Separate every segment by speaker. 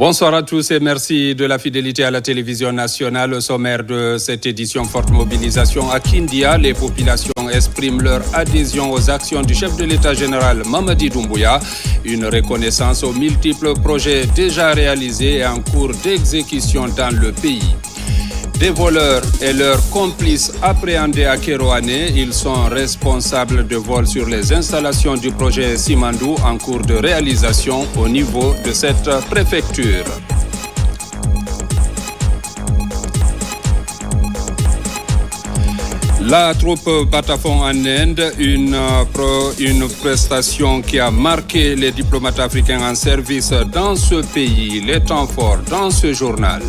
Speaker 1: Bonsoir à tous et merci de la fidélité à la télévision nationale. Au sommaire de cette édition, forte mobilisation à Kindia. Les populations expriment leur adhésion aux actions du chef de l'État général Mamadi Doumbouya. Une reconnaissance aux multiples projets déjà réalisés et en cours d'exécution dans le pays. Des voleurs et leurs complices appréhendés à Kéroané. Ils sont responsables de vols sur les installations du projet Simandou en cours de réalisation au niveau de cette préfecture. La troupe Batafon en Inde, une prestation qui a marqué les diplomates africains en service dans ce pays. Les temps forts dans ce journal.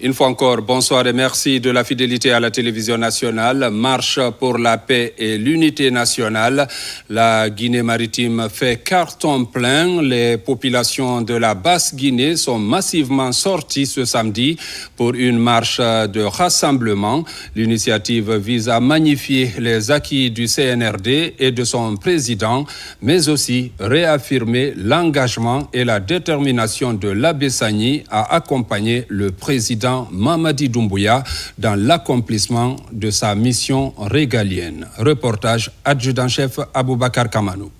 Speaker 1: Une fois encore, bonsoir et merci de la fidélité à la télévision nationale. Marche pour la paix et l'unité nationale. La Guinée maritime fait carton plein. Les populations de la Basse-Guinée sont massivement sorties ce samedi pour une marche de rassemblement. L'initiative vise à magnifier les acquis du CNRD et de son président, mais aussi réaffirmer l'engagement et la détermination de l'Abessani à accompagner le président Mamadi Doumbouya dans l'accomplissement de sa mission régalienne. Reportage adjudant-chef Aboubakar Kamanou.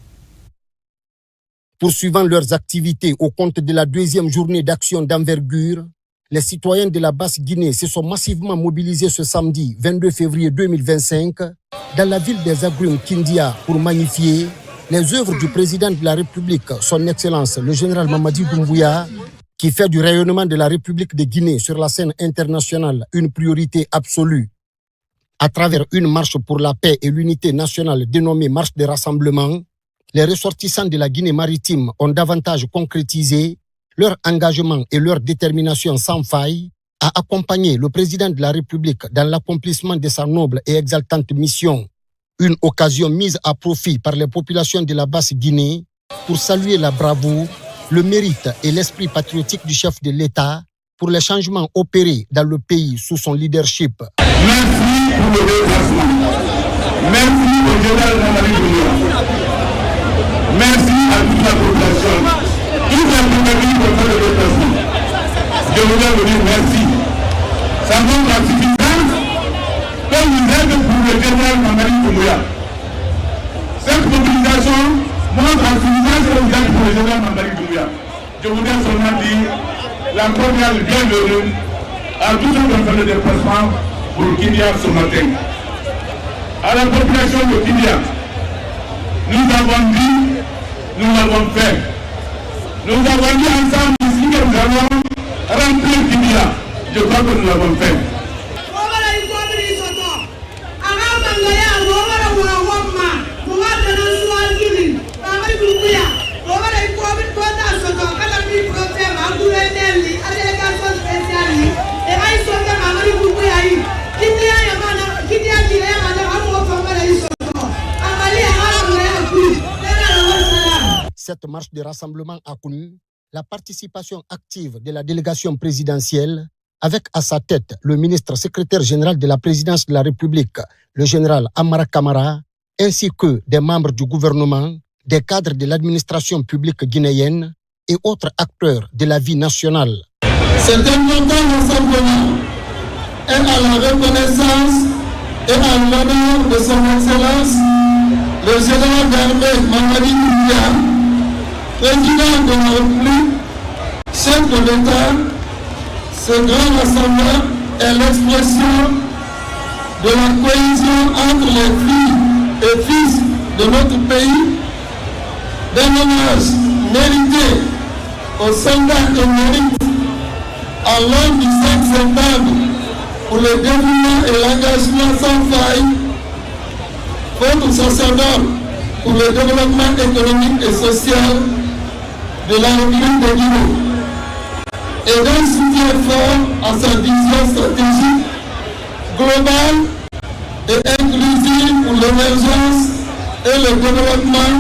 Speaker 2: Poursuivant leurs activités au compte de la deuxième journée d'action d'envergure, les citoyens de la Basse-Guinée se sont massivement mobilisés ce samedi 22 février 2025 dans la ville des Agrumes Kindia pour magnifier les œuvres du président de la République, son Excellence le général Mamadi Doumbouya, qui fait du rayonnement de la République de Guinée sur la scène internationale une priorité absolue. À travers une marche pour la paix et l'unité nationale dénommée Marche des rassemblements, les ressortissants de la Guinée maritime ont davantage concrétisé leur engagement et leur détermination sans faille à accompagner le président de la République dans l'accomplissement de sa noble et exaltante mission. Une occasion mise à profit par les populations de la Basse-Guinée pour saluer la bravoure, le mérite et l'esprit patriotique du chef de l'État pour les changements opérés dans le pays sous son leadership.
Speaker 3: Merci pour le déplacement. Merci au général Mamadi Doumbouya. Merci à toute la population. Toute la population pour faire le déplacement. Je voudrais vous dire merci. Ça montre la suffisance comme vous êtes pour le général Mamadi Doumbouya. Cette mobilisation montre la suffisance que vous êtes pour le général Mamadi Doumbouya. Je voudrais seulement dire la première bienvenue à tous ceux qui ont fait le déplacement pour Kindia ce matin. À la population de Kindia, nous avons dit, nous l'avons fait. Nous avons dit ensemble ici que nous allons remplir Kindia. Je crois que nous l'avons fait.
Speaker 2: Cette marche de rassemblement a connu la participation active de la délégation présidentielle avec à sa tête le ministre secrétaire général de la présidence de la République, le général Amara Kamara, ainsi que des membres du gouvernement, des cadres de l'administration publique guinéenne et autres acteurs de la vie nationale.
Speaker 3: Cet important rassemblement est à la reconnaissance et à l'honneur de son Excellence, le général d'armée Mamadi Doumbouya, président de la République, chef de l'État. Ce grand rassemblement est l'expression de la cohésion entre les filles et fils de notre pays, d'un hommage mérité aux soldats émérites à l'homme du 5 septembre pour le dévouement et l'engagement sans faille, contre sacerdoce pour le développement économique et social de la République de Guinée, et d'un soutien fort à sa vision stratégique, globale et inclusive pour l'émergence et le développement,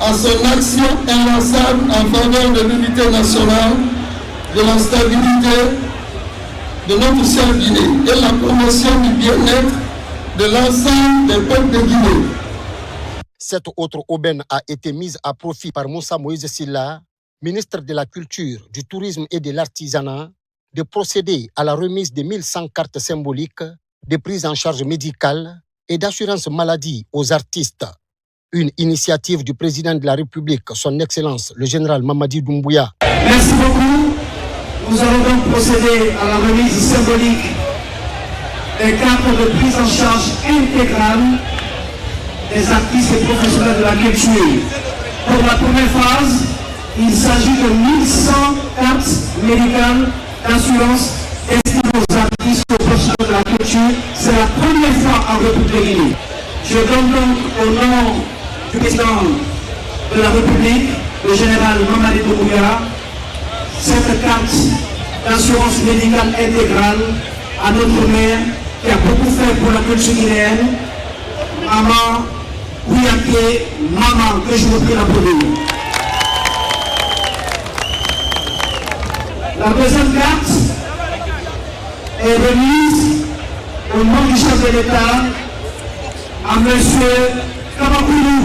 Speaker 3: à son action inlassable en faveur de l'unité nationale, de la stabilité de notre chère Guinée et la promotion du bien-être de l'ensemble des peuples de Guinée.
Speaker 2: Cette autre aubaine a été mise à profit par Moussa Moïse Silla, ministre de la Culture, du Tourisme et de l'Artisanat, de procéder à la remise de 1100 cartes symboliques de prise en charge médicale et d'assurance maladie aux artistes. Une initiative du président de la République, son Excellence, le général Mamadi Doumbouya.
Speaker 4: Merci beaucoup. Nous allons donc procéder à la remise symbolique des cartes de prise en charge intégrale des artistes et professionnels de la culture. Pour la première phase, il s'agit de 1100 cartes médicales d'assurance destinées aux artistes et aux professionnels de la culture. C'est la première fois en République de Guinée. Je donne donc au nom du président de la République, le général Mamadi Doumbouya, cette carte d'assurance médicale intégrale à notre mère qui a beaucoup fait pour la culture guinéenne, Maman Ouyaké, maman, que je vous prie d'applaudir. La deuxième carte est remise au nom du chef de l'État à M. Kabakoulou.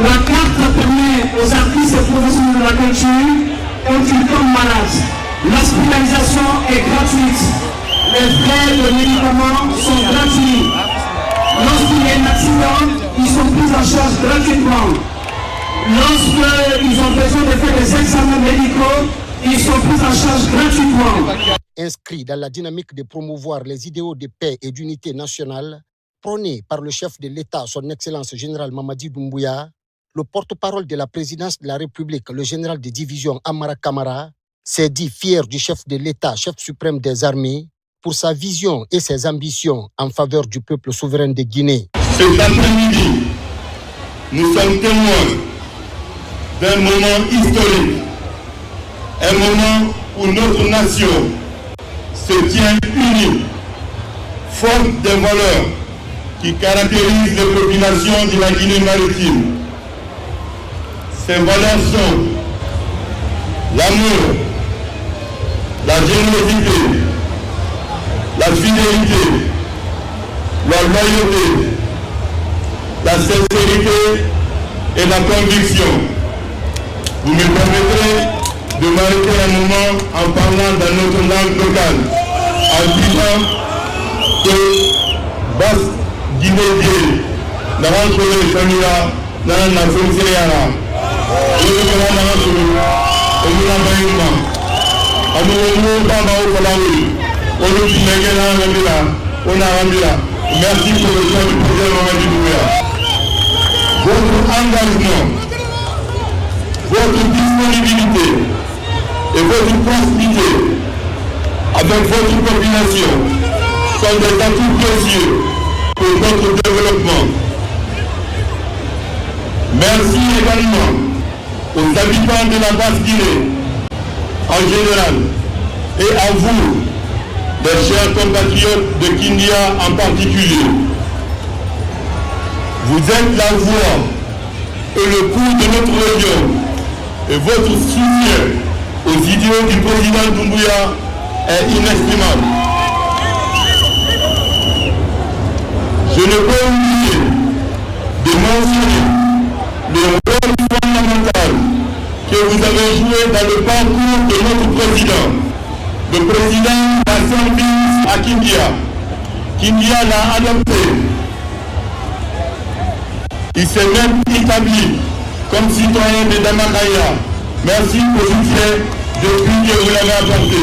Speaker 4: La carte permet aux artistes et professionnels de la culture, quand ils tombent malades, l'hospitalisation est gratuite. Les frais de médicaments sont gratuits. Lorsqu'il y a un accident, ils sont pris en charge gratuitement. Lorsqu'ils ont besoin de faire des examens médicaux, ils sont pris en charge gratuitement.
Speaker 2: Inscrit dans la dynamique de promouvoir les idéaux de paix et d'unité nationale, prônés par le chef de l'État, son Excellence général Mamadi Doumbouya, le porte-parole de la présidence de la République, le général de division Amara Kamara, s'est dit fier du chef de l'État, chef suprême des armées, pour sa vision et ses ambitions en faveur du peuple souverain de Guinée.
Speaker 3: Cet après-midi, nous sommes témoins d'un moment historique, un moment où notre nation se tient unie, forte des valeurs qui caractérisent les populations de la Guinée maritime. Ces valeurs sont l'amour, la générosité, la fidélité, la loyauté, la sincérité et la conviction. Vous me permettrez de m'arrêter un moment en parlant dans notre langue locale, en disant que Basse Guinée, la rencontre de Famila, dans la nation merci pour le choix du président Mamadi Doumbouya. Votre engagement, votre disponibilité et votre proximité avec votre population sont des atouts précieux pour notre développement. Merci également aux habitants de la Basse-Guinée en général et à vous, les chers compatriotes de Kindia en particulier. Vous êtes la voix et le pouls de notre région et votre soutien aux idéaux du président Doumbouya est inestimable. Je ne peux oublier de mentionner le rôle fondamental que vous avez joué dans le parcours de notre président, le président Hassan Bis à Kindia. Kindia l'a adopté. Il s'est même établi comme citoyen de Damakaya. Merci pour le soutien depuis que vous l'avez apporté.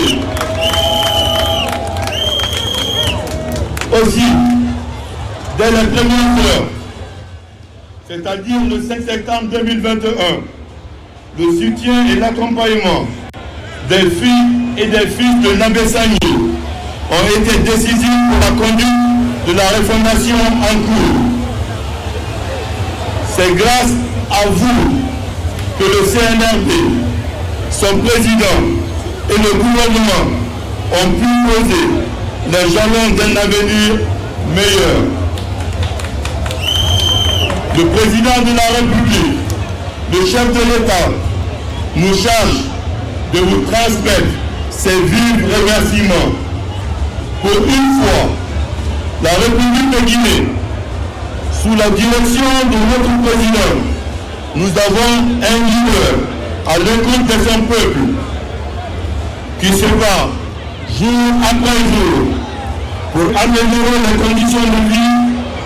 Speaker 3: Aussi, dès la première heure, c'est-à-dire le 5 septembre 2021, le soutien et l'accompagnement des filles et des fils de Nabessani ont été décisifs pour la conduite de la refondation en cours. C'est grâce à vous que le CNRD, son président et le gouvernement ont pu poser les jalons d'un avenir meilleur. Le président de la République, le chef de l'État, nous charge de vous transmettre ses vifs remerciements. pour une fois, la République de Guinée, sous la direction de notre président, nous avons un leader à l'écoute de son peuple qui se bat jour après jour pour améliorer les conditions de vie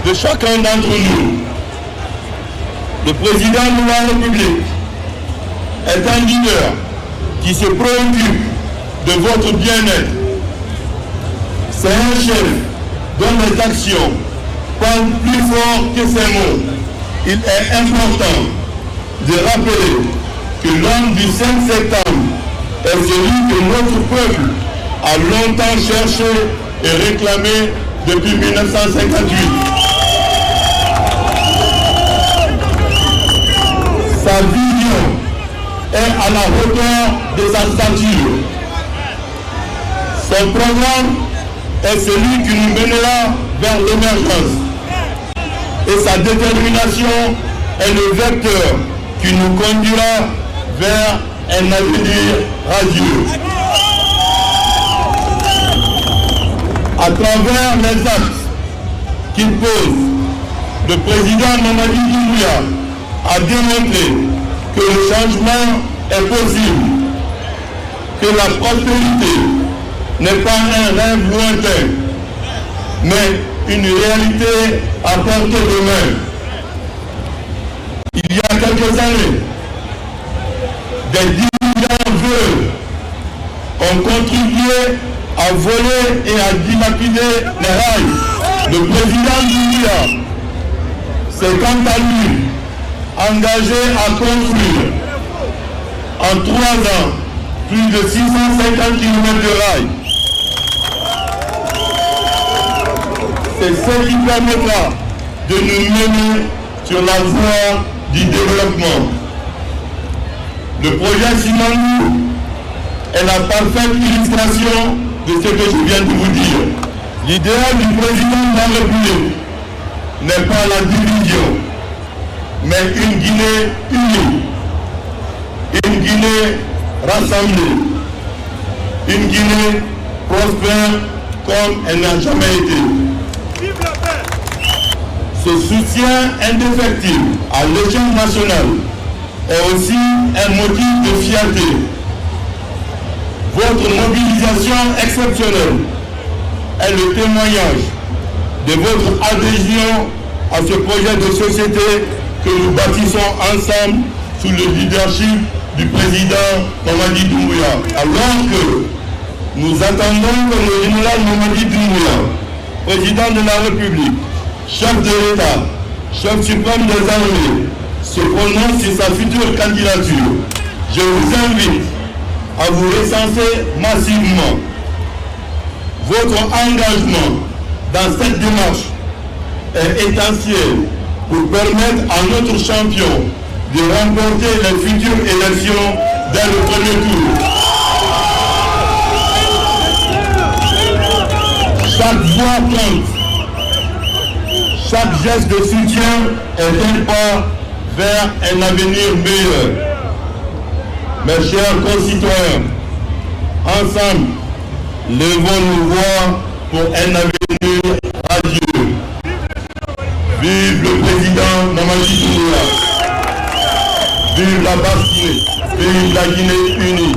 Speaker 3: de chacun d'entre nous. Le président de la République est un leader qui se préoccupe de votre bien-être. C'est un chef dont les actions parlent plus fort que ses mots. Il est important de rappeler que l'homme du 5 septembre est celui que notre peuple a longtemps cherché et réclamé depuis 1958. Sa vision est à la hauteur de sa stature. Son programme est celui qui nous mènera vers l'émergence. Et sa détermination est le vecteur qui nous conduira vers un avenir radieux. À travers les actes qu'il pose, le président Mamadi Doumbouya a démontré que le changement est possible, que la prospérité n'est pas un rêve lointain, mais une réalité à portée de main. Il y a quelques années, des dirigeants veuves ont contribué à voler et à dilapider les rails. Le président Doumbouya s'est quant à lui engagé à construire en 3 ans plus de 650 km de rails. C'est ce qui permettra de nous mener sur la voie du développement. Le projet Simandou est la parfaite illustration de ce que je viens de vous dire. L'idéal du président de la République n'est pas la division, mais une Guinée unie, une Guinée rassemblée, une Guinée prospère comme elle n'a jamais été. Ce soutien indéfectible à l'échelle nationale est aussi un motif de fierté. Votre mobilisation exceptionnelle est le témoignage de votre adhésion à ce projet de société que nous bâtissons ensemble sous le leadership du président Mamadi Doumbouya. Alors que nous attendons que le général Mamadi Doumbouya, président de la République, chef de l'État, chef suprême des armées, se prononce sur sa future candidature, je vous invite à vous recenser massivement. Votre engagement dans cette démarche est essentiel pour permettre à notre champion de remporter les futures élections dès le premier tour. Chaque voix compte. Chaque geste de soutien est un pas vers un avenir meilleur. Mes chers concitoyens, ensemble, levons nos voix pour un avenir radieux. Vive le président Mamadi Doumbouya. Vive la Basse-Guinée. Vive la Guinée unie.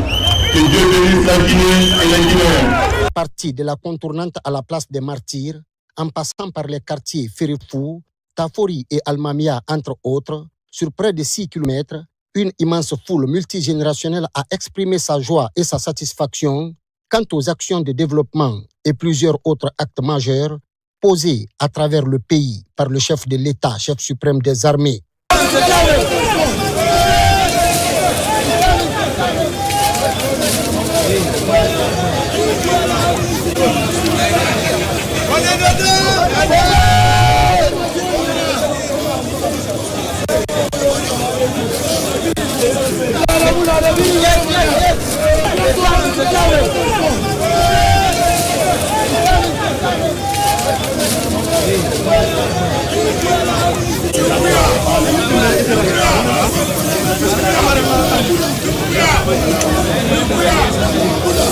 Speaker 3: Que Dieu bénisse la Guinée et les Guinéens.
Speaker 2: Partie de la contournante à la place des Martyrs, en passant par les quartiers Ferifou, Tafori et Almamia, entre autres, sur près de 6 km, une immense foule multigénérationnelle a exprimé sa joie et sa satisfaction quant aux actions de développement et plusieurs autres actes majeurs posés à travers le pays par le chef de l'État, chef suprême des armées.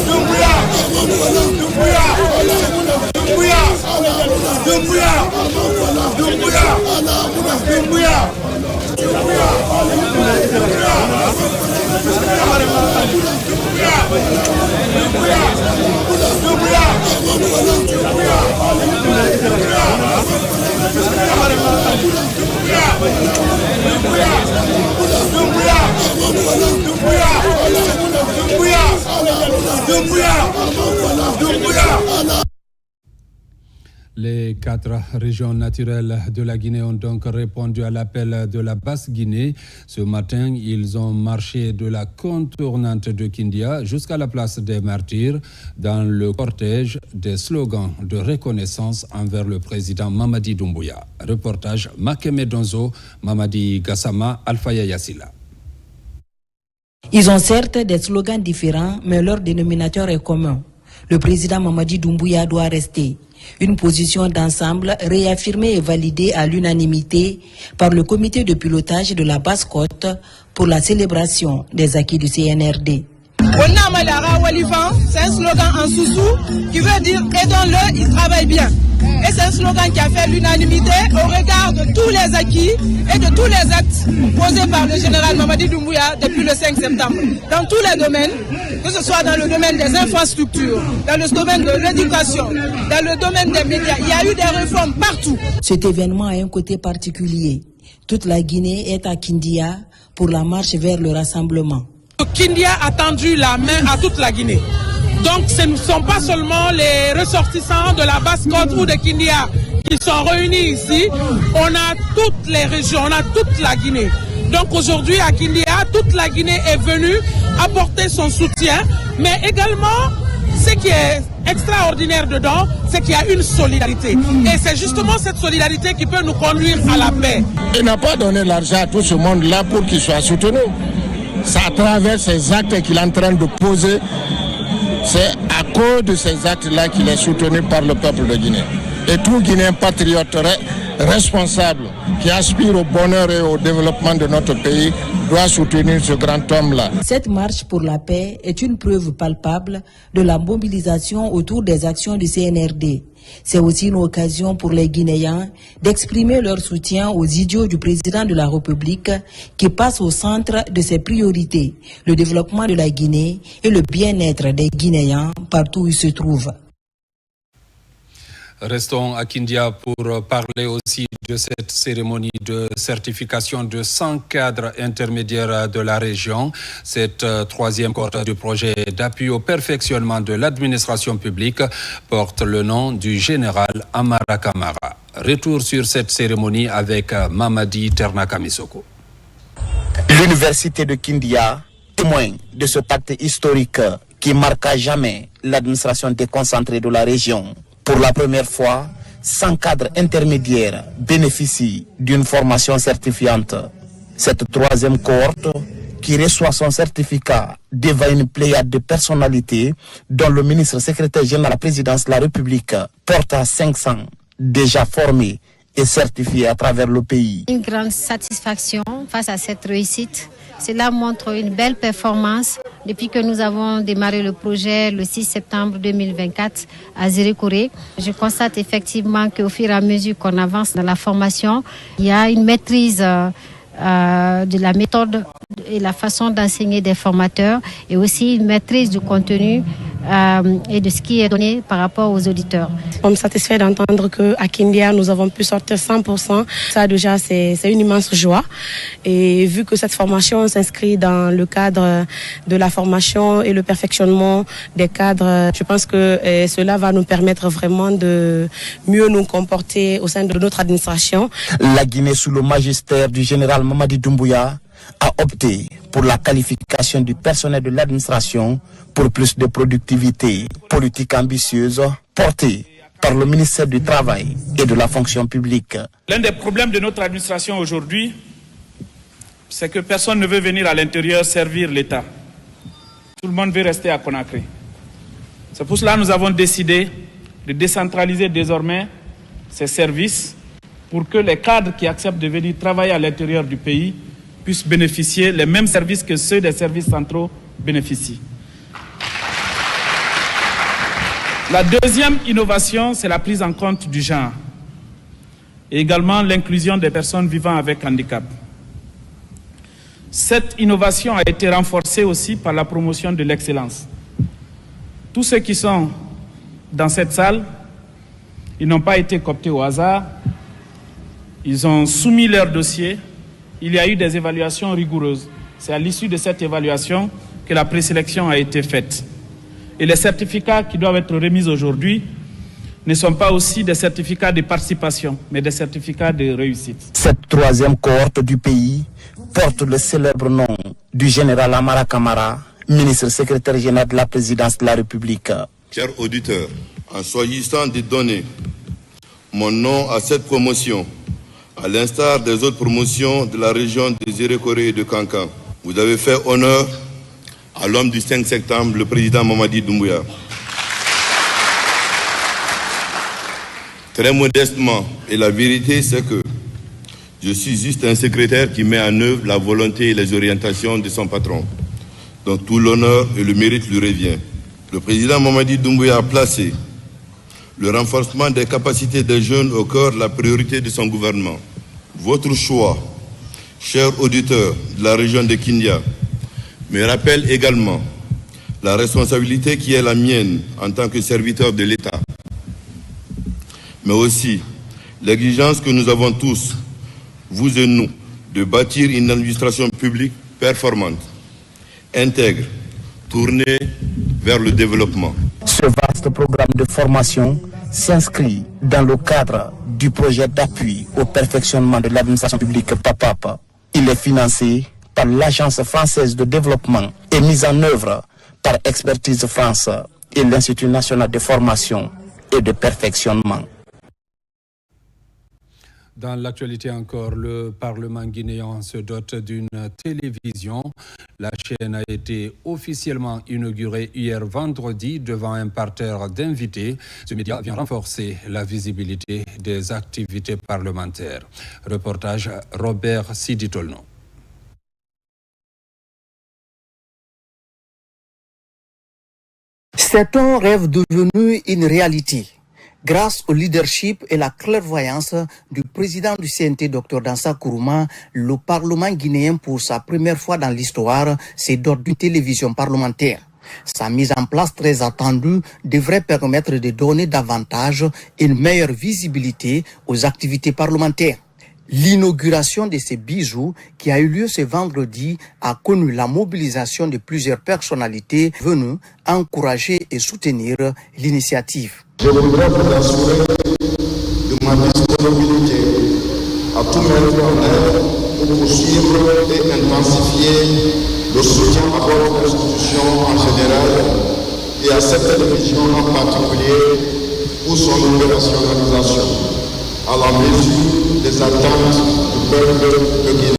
Speaker 3: Doumbouya!
Speaker 1: Les 4 régions naturelles de la Guinée ont donc répondu à l'appel de la Basse-Guinée. Ce matin, ils ont marché de la contournante de Kindia jusqu'à la place des Martyrs dans le cortège des slogans de reconnaissance envers le président Mamadi Doumbouya. Reportage Makeme Donzo, Mamadi Gassama, Alfaya Yassila.
Speaker 5: Ils ont certes des slogans différents, mais leur dénominateur est commun. Le président Mamadi Doumbouya doit rester. Une position d'ensemble réaffirmée et validée à l'unanimité par le comité de pilotage de la Basse-Côte pour la célébration des acquis du CNRD.
Speaker 6: C'est un slogan en sous-sous qui veut dire aidons-le, il travaille bien. Et c'est un slogan qui a fait l'unanimité au regard de tous les acquis et de tous les actes posés par le général Mamadi Doumbouya depuis le 5 septembre. Dans tous les domaines, que ce soit dans le domaine des infrastructures, dans le domaine de l'éducation, dans le domaine des médias, il y a eu des réformes partout.
Speaker 5: Cet événement a un côté particulier. Toute la Guinée est à Kindia pour la marche vers le rassemblement.
Speaker 6: Kindia a tendu la main à toute la Guinée. Donc ce ne sont pas seulement les ressortissants de la Basse-Côte ou de Kindia qui sont réunis ici. On a toutes les régions, on a toute la Guinée. Donc aujourd'hui à Kindia, toute la Guinée est venue apporter son soutien. Mais également, ce qui est extraordinaire dedans, c'est qu'il y a une solidarité. Et c'est justement cette solidarité qui peut nous conduire à la paix.
Speaker 3: Il n'a pas donné l'argent à tout ce monde-là pour qu'il soit soutenu. C'est à travers ces actes qu'il est en train de poser. C'est à cause de ces actes-là qu'il est soutenu par le peuple de Guinée. Et tout Guinéen patriote responsable qui aspire au bonheur et au développement de notre pays doit soutenir ce grand homme-là.
Speaker 5: Cette marche pour la paix est une preuve palpable de la mobilisation autour des actions du CNRD. C'est aussi une occasion pour les Guinéens d'exprimer leur soutien aux idéaux du président de la République qui passe au centre de ses priorités, le développement de la Guinée et le bien-être des Guinéens partout où ils se trouvent.
Speaker 1: Restons à Kindia pour parler aussi de cette cérémonie de certification de 100 cadres intermédiaires de la région. Cette troisième cohorte du projet d'appui au perfectionnement de l'administration publique porte le nom du général Amara Kamara. Retour sur cette cérémonie avec Mamadi Ternakamisoko.
Speaker 7: L'université de Kindia, témoin de ce pacte historique qui marque à jamais l'administration déconcentrée de la région. Pour la première fois, 100 cadres intermédiaires bénéficient d'une formation certifiante. Cette troisième cohorte, qui reçoit son certificat devant une pléiade de personnalités, dont le ministre secrétaire général de la présidence de la République, porte à 500 déjà formés et certifiés à travers le pays.
Speaker 8: Une grande satisfaction face à cette réussite. Cela montre une belle performance depuis que nous avons démarré le projet le 6 septembre 2024 à Zérékoré. Je constate effectivement qu'au fur et à mesure qu'on avance dans la formation, il y a une maîtrise de la méthode et la façon d'enseigner des formateurs et aussi une maîtrise du contenu et de ce qui est donné par rapport aux auditeurs.
Speaker 9: On me satisfait d'entendre qu'à Kindia, nous avons pu sortir 100%. Ça déjà, c'est une immense joie. Et vu que cette formation s'inscrit dans le cadre de la formation et le perfectionnement des cadres, je pense que cela va nous permettre vraiment de mieux nous comporter au sein de notre administration.
Speaker 7: La Guinée, sous le magistère du général Mamadi Doumbouya, a opté pour la qualification du personnel de l'administration pour plus de productivité. Politique ambitieuse portée par le ministère du Travail et de la fonction publique.
Speaker 10: L'un des problèmes de notre administration aujourd'hui, c'est que personne ne veut venir à l'intérieur servir l'État. Tout le monde veut rester à Conakry. C'est pour cela que nous avons décidé de décentraliser désormais ces services pour que les cadres qui acceptent de venir travailler à l'intérieur du pays puissent bénéficier les mêmes services que ceux des services centraux bénéficient. La deuxième innovation, c'est la prise en compte du genre. et également l'inclusion des personnes vivant avec handicap. Cette innovation a été renforcée aussi par la promotion de l'excellence. Tous ceux qui sont dans cette salle, ils n'ont pas été cooptés au hasard, ils ont soumis leur dossier, il y a eu des évaluations rigoureuses. C'est à l'issue de cette évaluation que la présélection a été faite. Et les certificats qui doivent être remis aujourd'hui ne sont pas aussi des certificats de participation, mais des certificats de réussite.
Speaker 7: Cette troisième cohorte du pays porte le célèbre nom du général Amara Kamara, ministre secrétaire général de la présidence de la République.
Speaker 11: Chers auditeurs, en choisissant de donner mon nom à cette promotion, à l'instar des autres promotions de la région de Zérékoré et de Kankan, vous avez fait honneur à l'homme du 5 septembre, le président Mamadi Doumbouya. Très modestement, et la vérité c'est que je suis juste un secrétaire qui met en œuvre la volonté et les orientations de son patron. Donc tout l'honneur et le mérite lui revient. Le président Mamadi Doumbouya a placé le renforcement des capacités des jeunes au cœur de la priorité de son gouvernement. Votre choix, chers auditeurs de la région de Kindia, me rappelle également la responsabilité qui est la mienne en tant que serviteur de l'État, mais aussi l'exigence que nous avons tous, vous et nous, de bâtir une administration publique performante, intègre, tournée vers le développement.
Speaker 7: Ce vaste programme de formation s'inscrit dans le cadre du projet d'appui au perfectionnement de l'administration publique PAPAP. Il est financé par l'Agence française de développement et mis en œuvre par Expertise France et l'Institut national de formation et de perfectionnement.
Speaker 1: Dans l'actualité encore, le Parlement guinéen se dote d'une télévision. La chaîne a été officiellement inaugurée hier vendredi devant un parterre d'invités. Ce média vient renforcer la visibilité des activités parlementaires. Reportage Robert Siditolno.
Speaker 12: C'est un rêve devenu une réalité. Grâce au leadership et la clairvoyance du président du CNT, Dr Dansa Kourouma, le Parlement guinéen, pour sa première fois dans l'histoire, se dote d'une télévision parlementaire. Sa mise en place très attendue devrait permettre de donner davantage une meilleure visibilité aux activités parlementaires. L'inauguration de ces bijoux qui a eu lieu ce vendredi a connu la mobilisation de plusieurs personnalités venues encourager et soutenir l'initiative.
Speaker 3: Je voudrais vous assurer de ma disponibilité à tout mettre en œuvre pour poursuivre et intensifier le soutien à votre institution en général et à cette télévision en particulier pour son opérationnalisation à la mesure des attentes du peuple de Guinée.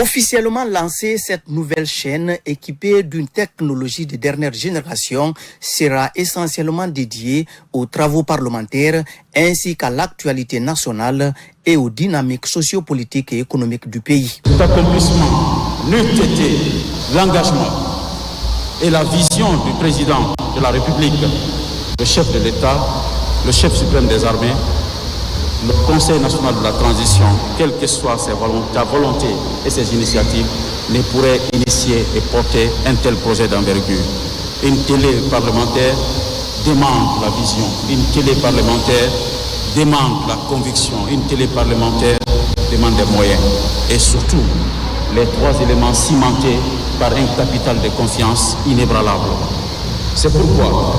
Speaker 12: Officiellement lancée, cette nouvelle chaîne équipée d'une technologie de dernière génération sera essentiellement dédiée aux travaux parlementaires ainsi qu'à l'actualité nationale et aux dynamiques sociopolitiques et économiques du pays.
Speaker 13: Cet accomplissement n'eût été l'engagement et la vision du président de la République, le chef de l'État, le chef suprême des armées, le Conseil national de la transition, quelles que soient sa volonté et ses initiatives, ne pourrait initier et porter un tel projet d'envergure. Une télé parlementaire demande la vision, une télé parlementaire demande la conviction, une télé parlementaire demande des moyens. Et surtout, les trois éléments cimentés par un capital de confiance inébranlable. C'est pourquoi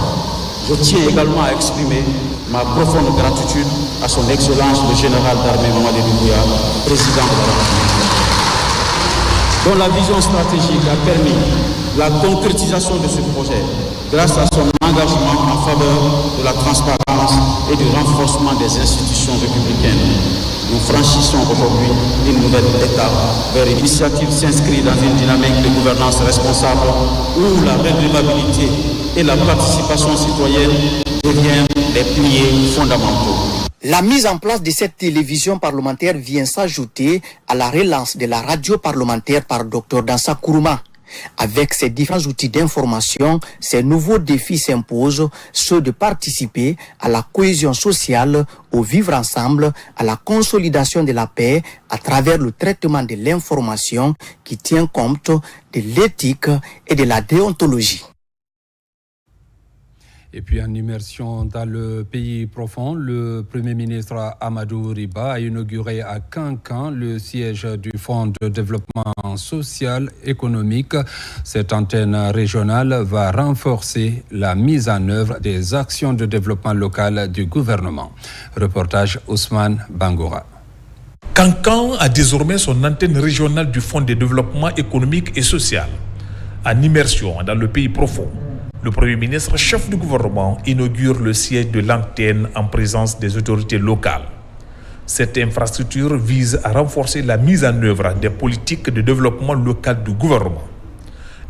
Speaker 13: je tiens également à exprimer ma profonde gratitude à son Excellence le général d'armée Mamadi Doumbouya, président de la République, dont la vision stratégique a permis la concrétisation de ce projet grâce à son engagement en faveur de la transparence et du renforcement des institutions républicaines. Nous franchissons aujourd'hui une nouvelle étape vers une initiative s'inscrit dans une dynamique de gouvernance responsable où la redevabilité et la participation citoyenne deviennent les piliers fondamentaux.
Speaker 12: La mise en place de cette télévision parlementaire vient s'ajouter à la relance de la radio parlementaire par Dr Dansa Kourouma. Avec ces différents outils d'information, ces nouveaux défis s'imposent, ceux de participer à la cohésion sociale, au vivre ensemble, à la consolidation de la paix à travers le traitement de l'information qui tient compte de l'éthique et de la déontologie.
Speaker 1: Et puis en immersion dans le pays profond, le Premier ministre Amadou Riba a inauguré à Kankan le siège du Fonds de développement social économique. Cette antenne régionale va renforcer la mise en œuvre des actions de développement local du gouvernement. Reportage Ousmane Bangoura.
Speaker 14: Kankan a désormais son antenne régionale du Fonds de développement économique et social. En immersion dans le pays profond, le Premier ministre, chef du gouvernement, inaugure le siège de l'antenne en présence des autorités locales. Cette infrastructure vise à renforcer la mise en œuvre des politiques de développement local du gouvernement.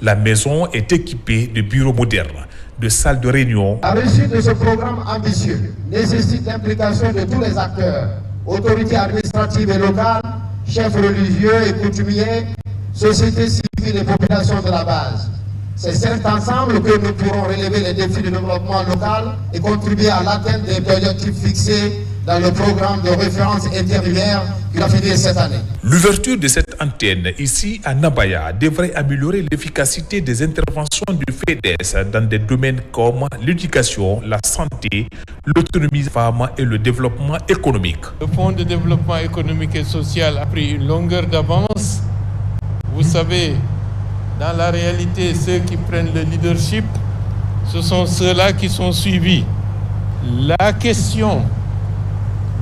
Speaker 14: La maison est équipée de bureaux modernes, de salles de réunion.
Speaker 3: La réussite de ce programme ambitieux nécessite l'implication de tous les acteurs, autorités administratives et locales, chefs religieux et coutumiers, sociétés civiles et populations de la base. C'est cet ensemble que nous pourrons relever les défis du développement local et contribuer à l'atteinte des objectifs fixés dans le programme de référence intérimaire qui a fini cette année.
Speaker 14: L'ouverture de cette antenne ici à Nabaya devrait améliorer l'efficacité des interventions du FEDES dans des domaines comme l'éducation, la santé, l'autonomie des femmes et le développement économique.
Speaker 15: Le Fonds de développement économique et social a pris une longueur d'avance. Vous savez, dans la réalité, ceux qui prennent le leadership, ce sont ceux-là qui sont suivis. La question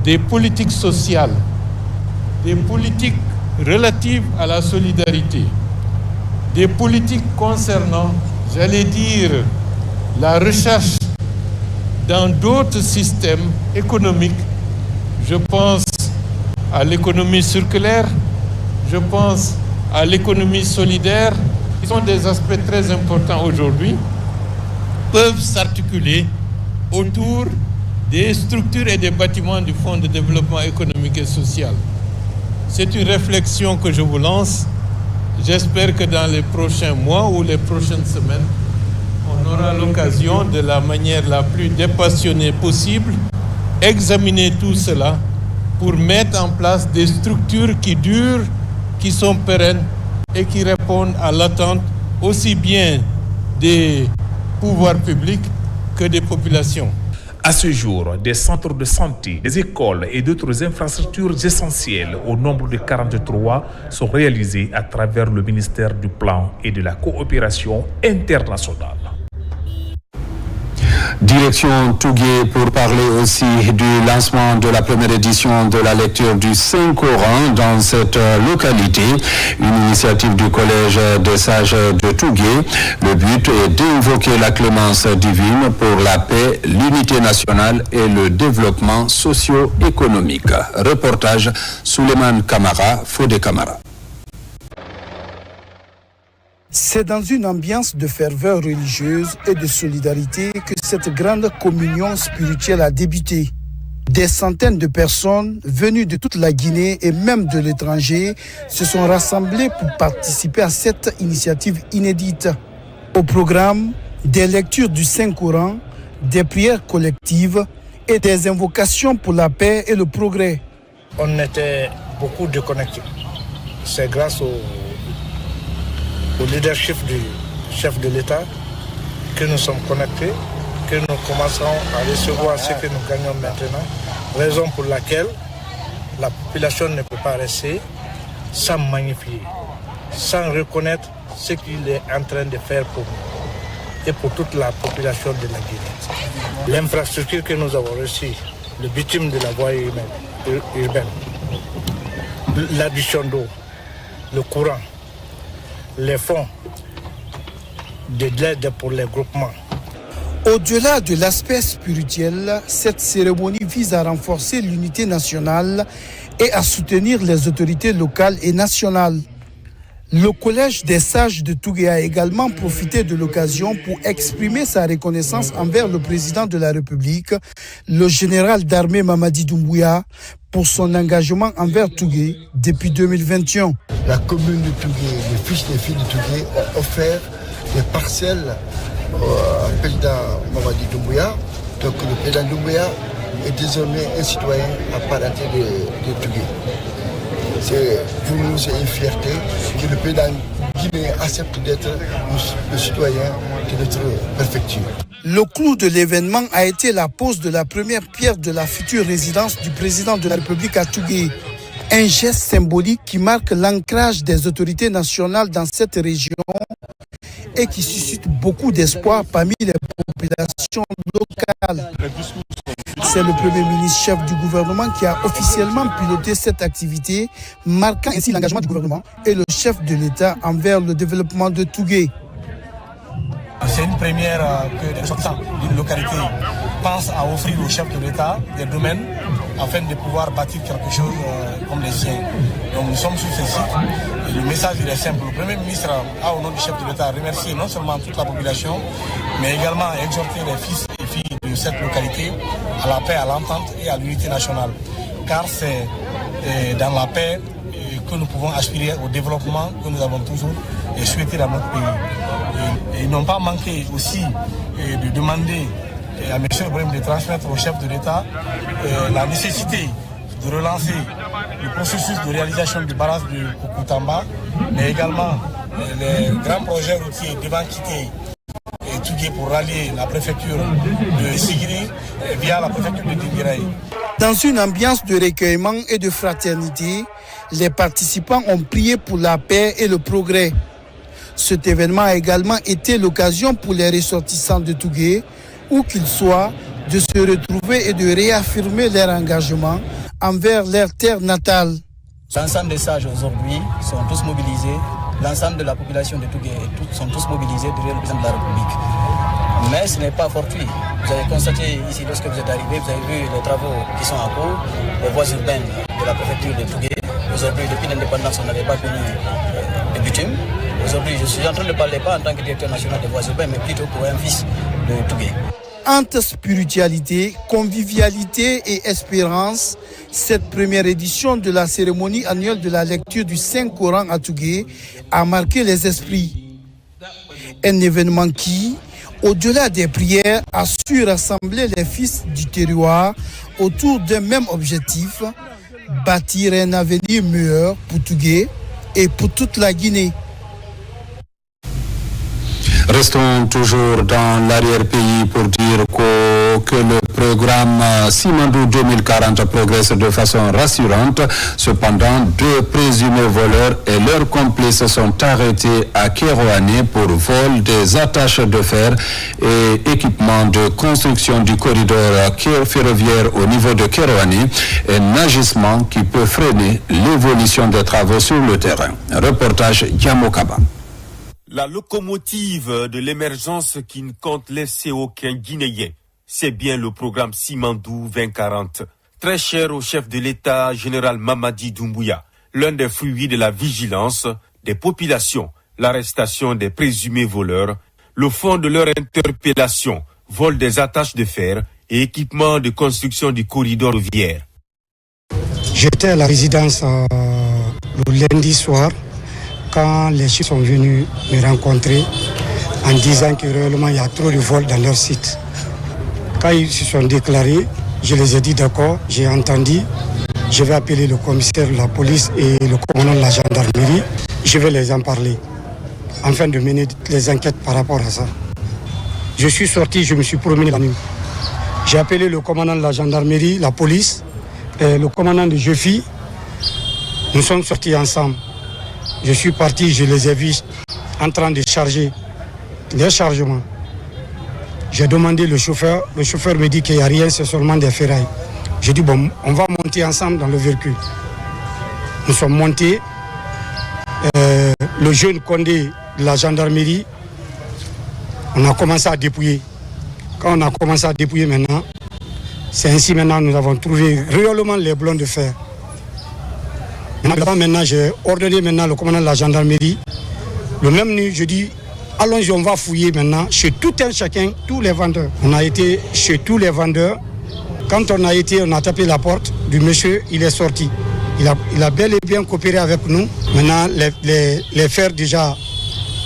Speaker 15: des politiques sociales, des politiques relatives à la solidarité, des politiques concernant, j'allais dire, la recherche dans d'autres systèmes économiques. Je pense à l'économie circulaire, je pense à l'économie solidaire, qui sont des aspects très importants aujourd'hui, peuvent s'articuler autour des structures et des bâtiments du Fonds de développement économique et social. C'est une réflexion que je vous lance. J'espère que dans les prochains mois ou les prochaines semaines, on aura l'occasion, de la manière la plus dépassionnée possible, examiner tout cela pour mettre en place des structures qui durent, qui sont pérennes et qui répondent à l'attente aussi bien des pouvoirs publics que des populations.
Speaker 14: À ce jour, des centres de santé, des écoles et d'autres infrastructures essentielles au nombre de 43 sont réalisés à travers le ministère du Plan et de la Coopération internationale.
Speaker 1: Direction Tougué pour parler aussi du lancement de la première édition de la lecture du Saint-Coran dans cette localité, une initiative du Collège des Sages de Tougué. Le but est d'invoquer la clémence divine pour la paix, l'unité nationale et le développement socio-économique. Reportage Souleymane Kamara, Fodé Kamara.
Speaker 16: C'est dans une ambiance de ferveur religieuse et de solidarité que cette grande communion spirituelle a débuté. Des centaines de personnes venues de toute la Guinée et même de l'étranger se sont rassemblées pour participer à cette initiative inédite. Au programme, des lectures du Saint-Coran, des prières collectives et des invocations pour la paix et le progrès.
Speaker 17: On était beaucoup déconnectés. C'est grâce au leadership du chef de l'État que nous sommes connectés, que nous commençons à recevoir ce que nous gagnons maintenant, raison pour laquelle la population ne peut pas rester sans magnifier, sans reconnaître ce qu'il est en train de faire pour nous et pour toute la population de la Guinée. L'infrastructure que nous avons reçue, le bitume de la voie urbaine, l'addition d'eau, le courant, les fonds de l'aide pour les groupements.
Speaker 16: Au-delà de l'aspect spirituel, cette cérémonie vise à renforcer l'unité nationale et à soutenir les autorités locales et nationales. Le Collège des Sages de Tougué a également profité de l'occasion pour exprimer sa reconnaissance envers le président de la République, le général d'armée Mamadi Doumbouya, pour son engagement envers Tougué depuis 2021.
Speaker 18: La commune de Tougué, les fils et filles de Tougué ont offert des parcelles au président Mamadi Doumbouya. Donc le président Doumbouya est désormais un citoyen à part entière de Tougué. Pour nous, c'est une fierté que le président guinéen accepte d'être le citoyen de notre préfecture.
Speaker 16: Le clou de l'événement a été la pose de la première pierre de la future résidence du président de la République à Tougué. Un geste symbolique qui marque l'ancrage des autorités nationales dans cette région et qui suscite beaucoup d'espoir parmi les populations locales. C'est le Premier ministre chef du gouvernement qui a officiellement piloté cette activité, marquant ainsi l'engagement du gouvernement et le chef de l'État envers le développement de Tougué.
Speaker 19: C'est une première que les ressortissants d'une localité pensent à offrir au chef de l'État des domaines afin de pouvoir bâtir quelque chose comme les siens. Donc nous sommes sur ce site. Et le message il est simple. Le Premier ministre a, au nom du chef de l'État, remercié non seulement toute la population, mais également exhorté les fils et filles de cette localité à la paix, à l'entente et à l'unité nationale. Car c'est dans la paix que nous pouvons aspirer au développement que nous avons toujours souhaité dans notre pays. Et ils n'ont pas manqué aussi de demander à M. Ibrahim de transmettre au chef de l'État la nécessité de relancer le processus de réalisation du barrage de Kokoutamba, mais également les grands projets routiers devant quitter Tougué pour rallier la préfecture de Sigiri via la préfecture de Dinguiraï.
Speaker 16: Dans une ambiance de recueillement et de fraternité, les participants ont prié pour la paix et le progrès. Cet événement a également été l'occasion pour les ressortissants de Tougué, où qu'ils soient, de se retrouver et de réaffirmer leur engagement envers leur terre natale.
Speaker 20: L'ensemble des sages aujourd'hui sont tous mobilisés, l'ensemble de la population de Tougué sont tous mobilisés derrière le président de la République. Mais ce n'est pas fortuit. Vous avez constaté ici, lorsque vous êtes arrivé, vous avez vu les travaux qui sont en cours, les voies urbaines de la préfecture de Tougué. Aujourd'hui, depuis l'indépendance, on n'avait pas connu de bitume. Aujourd'hui, je suis en train de parler pas en tant que directeur national des voies urbaines, mais plutôt pour un fils de Tougué.
Speaker 16: Entre spiritualité, convivialité et espérance, cette première édition de la cérémonie annuelle de la lecture du Saint-Coran à Tougué a marqué les esprits. Un événement qui, au-delà des prières, a su rassembler les fils du terroir autour d'un même objectif, bâtir un avenir meilleur pour Tougué et pour toute la Guinée.
Speaker 1: Restons toujours dans l'arrière-pays pour dire que le programme Simandou 2040 progresse de façon rassurante. Cependant, 2 présumés voleurs et leurs complices sont arrêtés à Kérouané pour vol des attaches de fer et équipements de construction du corridor ferroviaire au niveau de Kérouané, un agissement qui peut freiner l'évolution des travaux sur le terrain. Reportage Yamokaba.
Speaker 21: La locomotive de l'émergence qui ne compte laisser aucun Guinéen, c'est bien le programme Simandou 2040. Très cher au chef de l'État, général Mamadi Doumbouya, l'un des fruits de la vigilance des populations, l'arrestation des présumés voleurs, le fond de leur interpellation, vol des attaches de fer et équipement de construction du corridor ferroviaire.
Speaker 22: J'étais à la résidence le lundi soir, quand les chefs sont venus me rencontrer en disant que réellement il y a trop de vols dans leur site. Quand ils se sont déclarés, je les ai dit d'accord, j'ai entendu, je vais appeler le commissaire de la police et le commandant de la gendarmerie, je vais les en parler, afin de mener les enquêtes par rapport à ça. Je suis sorti, je me suis promené la nuit. J'ai appelé le commandant de la gendarmerie, la police, et le commandant de Jefi. Nous sommes sortis ensemble. Je suis parti, je les ai vus en train de charger les chargements. J'ai demandé le chauffeur me dit qu'il n'y a rien, c'est seulement des ferrailles. J'ai dit bon, on va monter ensemble dans le véhicule. Nous sommes montés. Le jeune Condé de la gendarmerie, on a commencé à dépouiller. Quand on a commencé à dépouiller maintenant, c'est ainsi maintenant nous avons trouvé réellement les blonds de fer. Maintenant, j'ai ordonné le commandant de la gendarmerie. Le même nuit, je dis, allons-y, on va fouiller maintenant chez tout un chacun, tous les vendeurs. On a été chez tous les vendeurs. Quand on a tapé la porte du monsieur, il est sorti. Il a bel et bien coopéré avec nous. Maintenant, les fers déjà,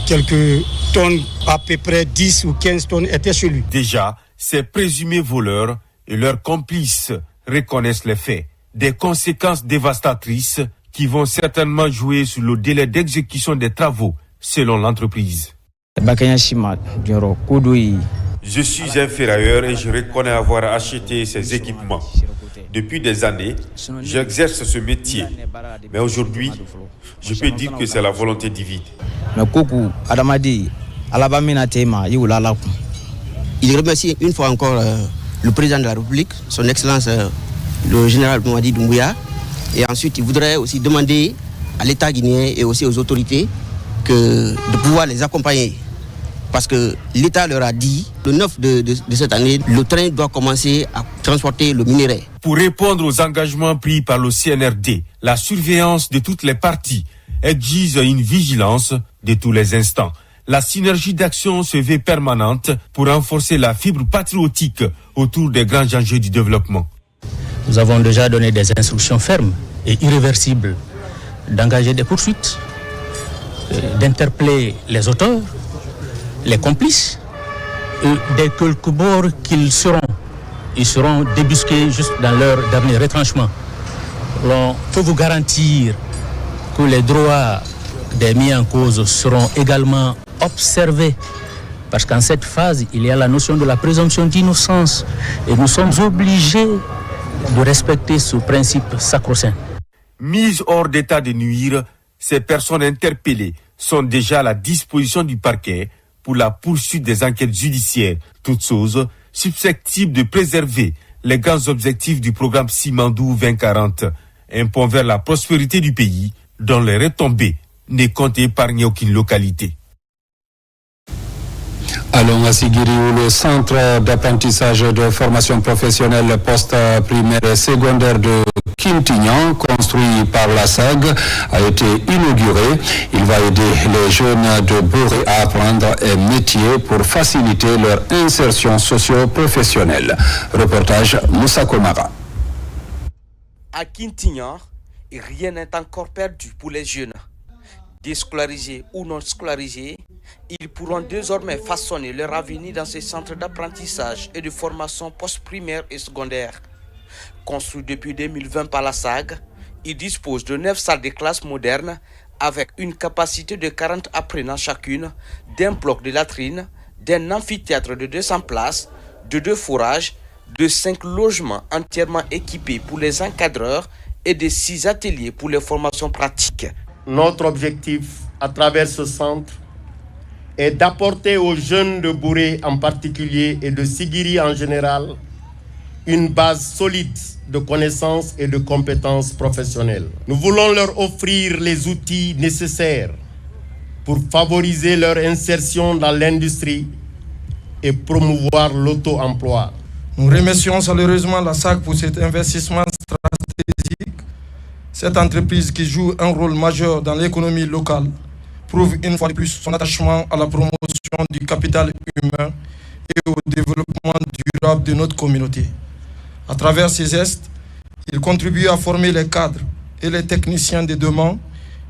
Speaker 22: quelques tonnes, à peu près 10 ou 15 tonnes, étaient chez lui.
Speaker 21: Déjà, ces présumés voleurs et leurs complices reconnaissent les faits. Des conséquences dévastatrices qui vont certainement jouer sur le délai d'exécution des travaux, selon l'entreprise. Je suis un ferrailleur et je reconnais avoir acheté ces équipements. Depuis des années, j'exerce ce métier. Mais aujourd'hui, je peux dire que c'est la volonté divine.
Speaker 2: Il remercie une fois encore le président de la République, son Excellence le général Mamadi Doumbouya. Et ensuite, il voudrait aussi demander à l'État guinéen et aussi aux autorités de pouvoir les accompagner. Parce que l'État leur a dit, le 9 de cette année, le train doit commencer à transporter le minerai.
Speaker 21: Pour répondre aux engagements pris par le CNRD, la surveillance de toutes les parties exige une vigilance de tous les instants. La synergie d'action se veut permanente pour renforcer la fibre patriotique autour des grands enjeux du développement.
Speaker 4: Nous avons déjà donné des instructions fermes et irréversibles d'engager des poursuites, d'interpeller les auteurs, les complices, et dès quelque bord qu'ils seront débusqués juste dans leur dernier retranchement. On peut vous garantir que les droits des mis en cause seront également observés, parce qu'en cette phase, il y a la notion de la présomption d'innocence et nous sommes obligés de respecter ce principe sacro-saint.
Speaker 21: Mises hors d'état de nuire, ces personnes interpellées sont déjà à la disposition du parquet pour la poursuite des enquêtes judiciaires, toutes choses susceptibles de préserver les grands objectifs du programme Simandou 2040, un pont vers la prospérité du pays, dont les retombées ne comptent épargner aucune localité.
Speaker 1: Allons à Sigiri où le centre d'apprentissage de formation professionnelle post-primaire et secondaire de Quintignan, construit par la SAG, a été inauguré. Il va aider les jeunes de Bouré à apprendre un métier pour faciliter leur insertion socio-professionnelle. Reportage Moussa Komara.
Speaker 23: À Quintignan, rien n'est encore perdu pour les jeunes. Déscolarisés ou non scolarisés, ils pourront désormais façonner leur avenir dans ces centres d'apprentissage et de formation post-primaire et secondaire. Construit depuis 2020 par la SAG, il dispose de 9 salles de classe modernes avec une capacité de 40 apprenants chacune, d'un bloc de latrines, d'un amphithéâtre de 200 places, de 2 fourrages, de 5 logements entièrement équipés pour les encadreurs et de 6 ateliers pour les formations pratiques.
Speaker 24: Notre objectif à travers ce centre est d'apporter aux jeunes de Bouré en particulier et de Sigiri en général une base solide de connaissances et de compétences professionnelles. Nous voulons leur offrir les outils nécessaires pour favoriser leur insertion dans l'industrie et promouvoir l'auto-emploi.
Speaker 17: Nous remercions chaleureusement la SAC pour cet investissement stratégique. Cette entreprise qui joue un rôle majeur dans l'économie locale prouve une fois de plus son attachement à la promotion du capital humain et au développement durable de notre communauté. À travers ces gestes, il contribue à former les cadres et les techniciens de demain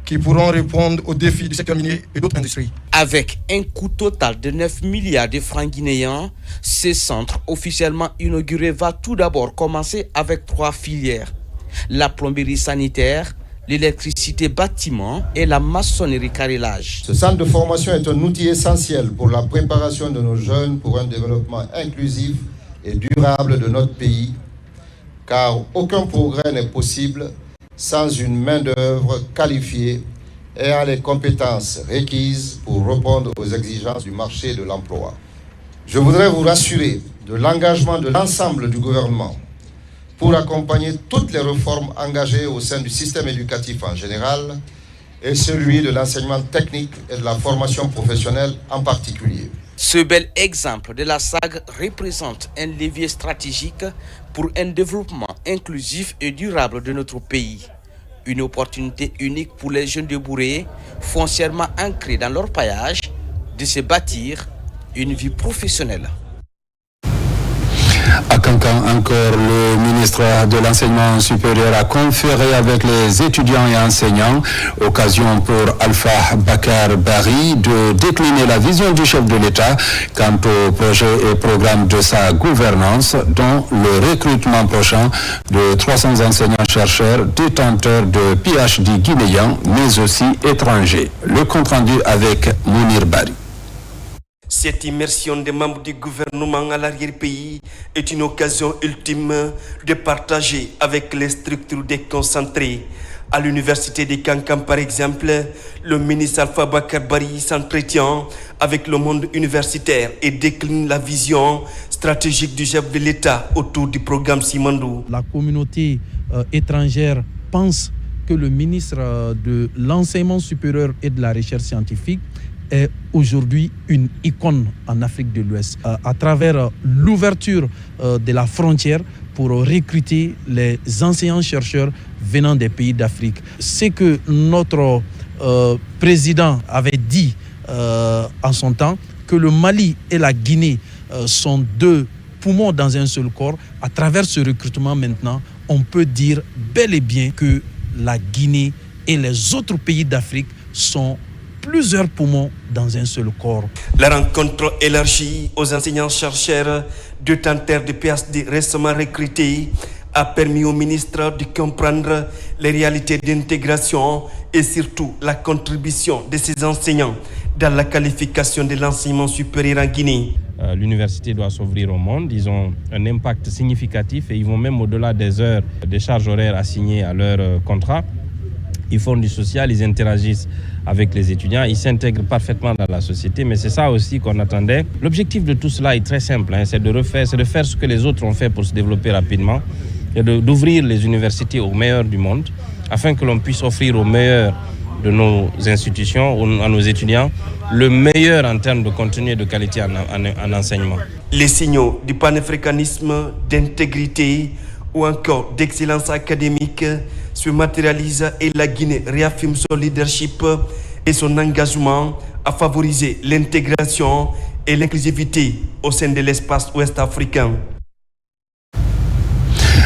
Speaker 17: qui pourront répondre aux défis du secteur minier et d'autres industries.
Speaker 23: Avec un coût total de 9 milliards de francs guinéens, ce centre officiellement inauguré va tout d'abord commencer avec 3 filières. La plomberie sanitaire, l'électricité bâtiment et la maçonnerie carrelage.
Speaker 25: Ce centre de formation est un outil essentiel pour la préparation de nos jeunes pour un développement inclusif et durable de notre pays, car aucun progrès n'est possible sans une main-d'œuvre qualifiée ayant les compétences requises pour répondre aux exigences du marché de l'emploi. Je voudrais vous rassurer de l'engagement de l'ensemble du gouvernement pour accompagner toutes les réformes engagées au sein du système éducatif en général et celui de l'enseignement technique et de la formation professionnelle en particulier.
Speaker 23: Ce bel exemple de la SAG représente un levier stratégique pour un développement inclusif et durable de notre pays. Une opportunité unique pour les jeunes de Bouré, foncièrement ancrés dans leur paillage, de se bâtir une vie professionnelle.
Speaker 1: À Kankan, encore, le ministre de l'Enseignement supérieur a conféré avec les étudiants et enseignants, occasion pour Alpha Bakar Bari de décliner la vision du chef de l'État quant au projet et programme de sa gouvernance, dont le recrutement prochain de 300 enseignants-chercheurs détenteurs de PhD guinéens, mais aussi étrangers. Le compte-rendu avec Mounir Bari.
Speaker 5: Cette immersion des membres du gouvernement à l'arrière-pays est une occasion ultime de partager avec les structures déconcentrées. À l'université de Kankan, par exemple, le ministre Alpha Bakar Bari s'entretient avec le monde universitaire et décline la vision stratégique du chef de l'État autour du programme Simandou.
Speaker 6: La communauté étrangère pense que le ministre de l'Enseignement supérieur et de la Recherche scientifique est aujourd'hui une icône en Afrique de l'Ouest à travers l'ouverture de la frontière pour recruter les enseignants-chercheurs venant des pays d'Afrique. C'est que notre président avait dit en son temps que le Mali et la Guinée sont deux poumons dans un seul corps. À travers ce recrutement maintenant, on peut dire bel et bien que la Guinée et les autres pays d'Afrique sont plusieurs poumons dans un seul corps.
Speaker 5: La rencontre élargie aux enseignants-chercheurs détenteurs de PhD récemment recrutés a permis au ministre de comprendre les réalités d'intégration et surtout la contribution de ces enseignants dans la qualification de l'enseignement supérieur en Guinée.
Speaker 8: L'université doit s'ouvrir au monde, ils ont un impact significatif et ils vont même au-delà des heures, des charges horaires assignées à leur contrat. Ils font du social, ils interagissent avec les étudiants, ils s'intègrent parfaitement dans la société, mais c'est ça aussi qu'on attendait. L'objectif de tout cela est très simple, c'est de faire ce que les autres ont fait pour se développer rapidement, et d'ouvrir les universités aux meilleurs du monde, afin que l'on puisse offrir aux meilleurs de nos institutions, à nos étudiants, le meilleur en termes de contenu et de qualité en enseignement.
Speaker 5: Les signaux du panafricanisme, d'intégrité ou encore d'excellence académique se matérialisent et la Guinée réaffirme son leadership et son engagement à favoriser l'intégration et l'inclusivité au sein de l'espace ouest africain.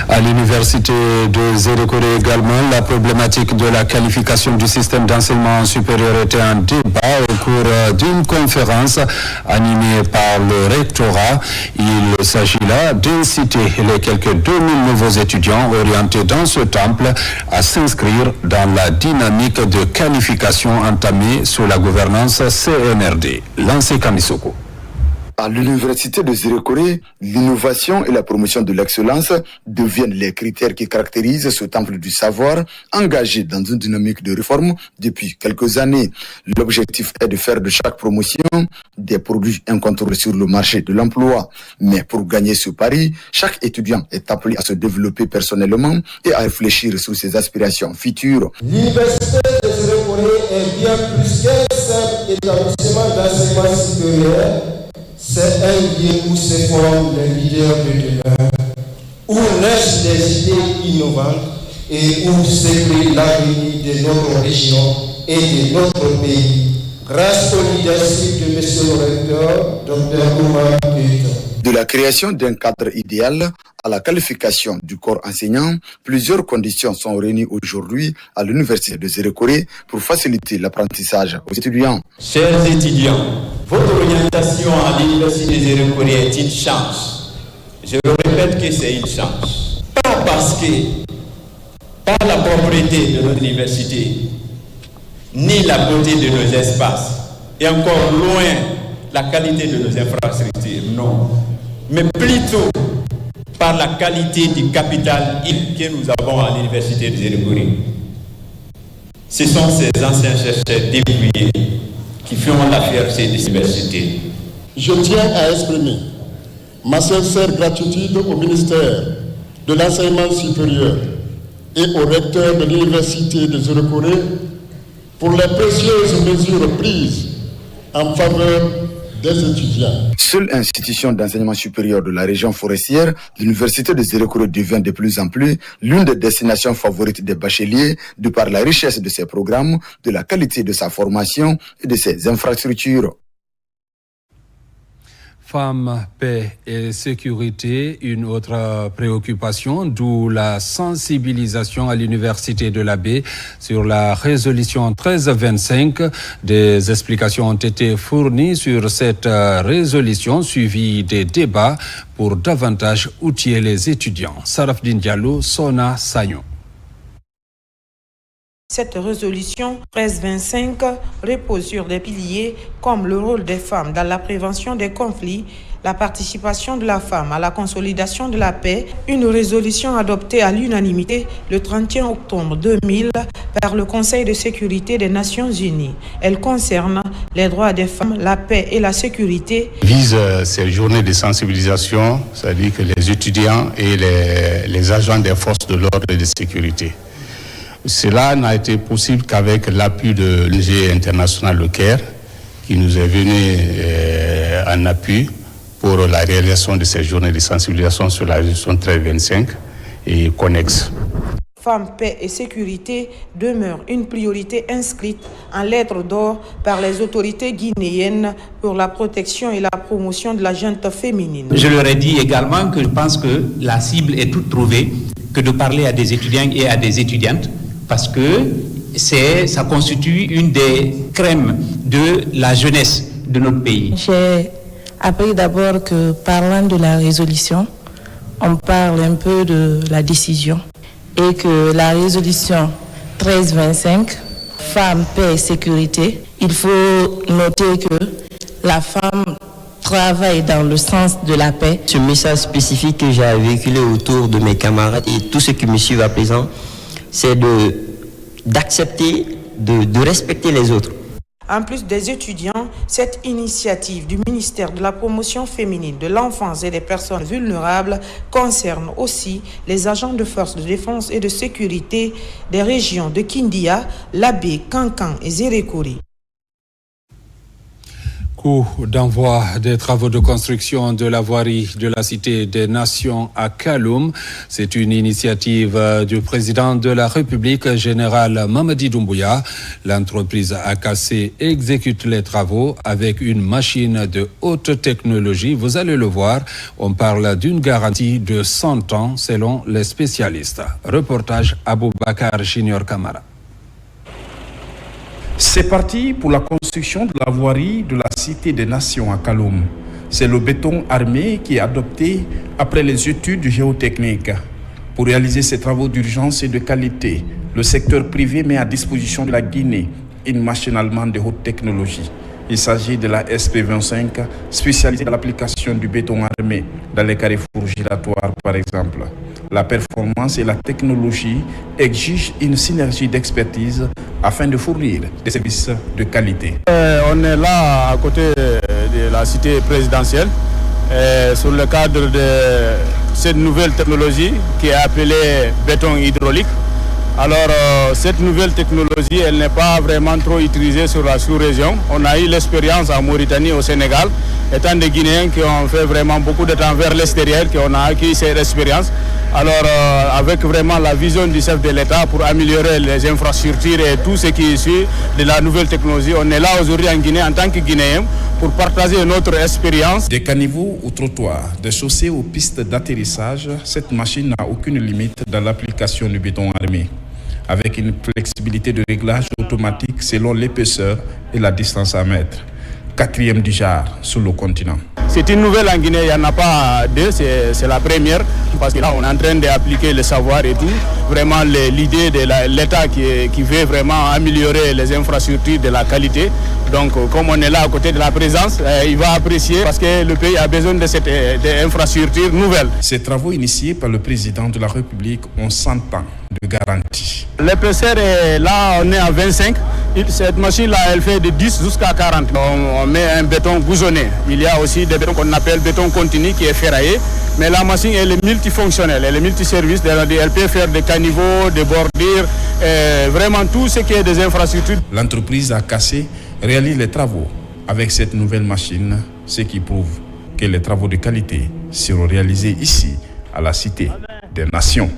Speaker 1: À l'université de Zérékoré également, la problématique de la qualification du système d'enseignement supérieur était en débat au cours d'une conférence animée par le rectorat. Il s'agit là d'inciter les quelques 2000 nouveaux étudiants orientés dans ce temple à s'inscrire dans la dynamique de qualification entamée sous la gouvernance CNRD. Lancé Kamisoko.
Speaker 9: À l'université de Zérékoré, l'innovation et la promotion de l'excellence deviennent les critères qui caractérisent ce temple du savoir engagé dans une dynamique de réforme depuis quelques années. L'objectif est de faire de chaque promotion des produits incontournables sur le marché de l'emploi. Mais pour gagner ce pari, chaque étudiant est appelé à se développer personnellement et à réfléchir sur ses aspirations futures.
Speaker 3: L'université de Zérékoré est bien plus qu'un simple établissement d'enseignement supérieur. C'est un lieu où se forment les leaders de demain, où naissent des idées innovantes et où s'écrit l'avenir de notre région et de notre pays, grâce au leadership de M. le recteur, Dr Oumar Keïta.
Speaker 9: De la création d'un cadre idéal à la qualification du corps enseignant, plusieurs conditions sont réunies aujourd'hui à l'université de Zérékoré pour faciliter l'apprentissage aux étudiants.
Speaker 10: Chers étudiants, votre orientation à l'université de Zérékoré est une chance. Je le répète que c'est une chance. Pas parce que, pas la propriété de notre université, ni la beauté de nos espaces, et encore loin la qualité de nos infrastructures, non. Mais plutôt par la qualité du capital que nous avons à l'université de Zérékoré. Ce sont ces anciens chercheurs débrouillés qui font la fierté de cette université.
Speaker 26: Je tiens à exprimer ma sincère gratitude au ministère de l'Enseignement supérieur et au recteur de l'université de Zérékoré pour les précieuses mesures prises en faveur des étudiants.
Speaker 9: Seule institution d'enseignement supérieur de la région forestière, l'université de Zérékoré devient de plus en plus l'une des destinations favorites des bacheliers de par la richesse de ses programmes, de la qualité de sa formation et de ses infrastructures.
Speaker 1: Femmes, paix et sécurité, une autre préoccupation, d'où la sensibilisation à l'Université de la Baie sur la résolution 1325. Des explications ont été fournies sur cette résolution, suivie des débats pour davantage outiller les étudiants. Sarafdine Diallo, Sona Sagnon.
Speaker 7: Cette résolution 1325 repose sur des piliers comme le rôle des femmes dans la prévention des conflits, la participation de la femme à la consolidation de la paix, une résolution adoptée à l'unanimité le 31 octobre 2000 par le Conseil de sécurité des Nations Unies. Elle concerne les droits des femmes, la paix et la sécurité.
Speaker 11: Vise ces journées de sensibilisation, c'est-à-dire que les étudiants et les agents des forces de l'ordre et de sécurité. Cela n'a été possible qu'avec l'appui de l'ONG internationale Le Caire, qui nous est venu en appui pour la réalisation de ces journées de sensibilisation sur la résolution 1325 et connexes.
Speaker 7: Femmes, paix et sécurité demeure une priorité inscrite en lettres d'or par les autorités guinéennes pour la protection et la promotion de la gente féminine.
Speaker 12: Je leur ai dit également que je pense que la cible est toute trouvée, que de parler à des étudiants et à des étudiantes, parce que ça constitue une des crèmes de la jeunesse de notre pays.
Speaker 13: J'ai appris d'abord que parlant de la résolution, on parle un peu de la décision et que la résolution 1325, femmes, paix et sécurité, il faut noter que la femme travaille dans le sens de la paix.
Speaker 2: Ce message spécifique que j'ai véhiculé autour de mes camarades et tous ceux qui me suivent à présent, c'est d'accepter, de respecter les autres.
Speaker 7: En plus des étudiants, cette initiative du ministère de la Promotion féminine, de l'enfance et des personnes vulnérables concerne aussi les agents de forces de défense et de sécurité des régions de Kindia, Labé, Kankan et Zérékouri.
Speaker 1: Coup d'envoi des travaux de construction de la voirie de la Cité des Nations à Kaloum. C'est une initiative du président de la République, général Mamadi Doumbouya. L'entreprise AKC exécute les travaux avec une machine de haute technologie. Vous allez le voir, on parle d'une garantie de 100 ans selon les spécialistes. Reportage Aboubakar Junior Kamara.
Speaker 14: C'est parti pour la construction de la voirie de la Cité des Nations à Kaloum. C'est le béton armé qui est adopté après les études géotechniques. Pour réaliser ces travaux d'urgence et de qualité, le secteur privé met à disposition de la Guinée une machine allemande de haute technologie. Il s'agit de la SP25, spécialisée dans l'application du béton armé dans les carrefours giratoires par exemple. La performance et la technologie exigent une synergie d'expertise afin de fournir des services de qualité.
Speaker 11: On est là à côté de la cité présidentielle sur le cadre de cette nouvelle technologie qui est appelée béton hydraulique. Alors cette nouvelle technologie, elle n'est pas vraiment trop utilisée sur la sous-région. On a eu l'expérience en Mauritanie, au Sénégal, étant des Guinéens qui ont fait vraiment beaucoup de temps vers l'extérieur, qu'on a acquis cette expérience. Alors avec vraiment la vision du chef de l'État pour améliorer les infrastructures et tout ce qui est issu de la nouvelle technologie, on est là aujourd'hui en Guinée en tant que Guinéens pour partager notre expérience.
Speaker 14: Des caniveaux aux trottoirs, des chaussées aux pistes d'atterrissage, cette machine n'a aucune limite dans l'application du béton armé, avec une flexibilité de réglage automatique selon l'épaisseur et la distance à mettre. 4e du genre sur le continent.
Speaker 11: C'est une nouvelle en Guinée, il n'y en a pas deux, c'est la première, parce que là on est en train d'appliquer le savoir et tout. Vraiment l'idée de l'État qui veut vraiment améliorer les infrastructures de la qualité. Donc comme on est là à côté de la présence, il va apprécier parce que le pays a besoin de cette infrastructure nouvelle.
Speaker 14: Ces travaux initiés par le président de la République ont 100 ans de garantie.
Speaker 11: L'épaisseur est là, on est à 25. Cette machine-là, elle fait de 10 jusqu'à 40. On met un béton gouzonné. Il y a aussi des bétons qu'on appelle béton continu qui est ferraillé. Mais la machine, elle est multifonctionnelle, elle est multiservice. Elle peut faire des caniveaux, des bordures, vraiment tout ce qui est des infrastructures.
Speaker 14: L'entreprise AKC réalise les travaux avec cette nouvelle machine, ce qui prouve que les travaux de qualité seront réalisés ici, à la Cité des Nations.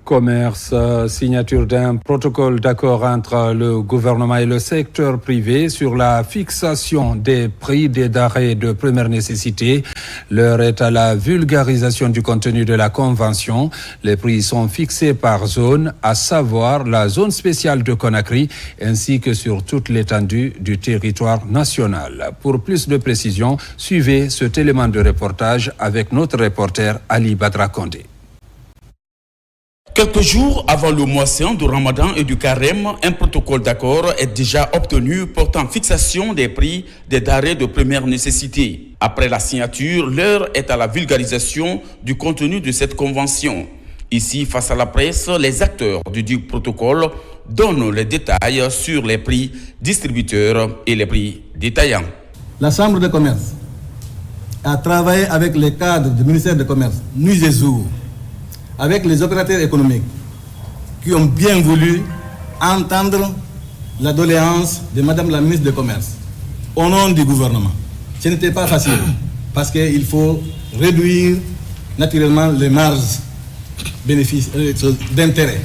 Speaker 1: Commerce, signature d'un protocole d'accord entre le gouvernement et le secteur privé sur la fixation des prix des denrées de première nécessité. L'heure est à la vulgarisation du contenu de la convention. Les prix sont fixés par zone, à savoir la zone spéciale de Conakry, ainsi que sur toute l'étendue du territoire national. Pour plus de précisions, suivez cet élément de reportage avec notre reporter Ali Badra Kondé.
Speaker 15: Quelques jours avant le mois saint du Ramadan et du Carême, un protocole d'accord est déjà obtenu portant fixation des prix des denrées de première nécessité. Après la signature, l'heure est à la vulgarisation du contenu de cette convention. Ici, face à la presse, les acteurs du dit protocole donnent les détails sur les prix distributeurs et les prix détaillants.
Speaker 16: La Chambre de commerce a travaillé avec les cadres du ministère du Commerce, nuit et jour, avec les opérateurs économiques qui ont bien voulu entendre la doléance de Madame la ministre du Commerce au nom du gouvernement. Ce n'était pas facile parce qu'il faut réduire naturellement les marges bénéfices d'intérêt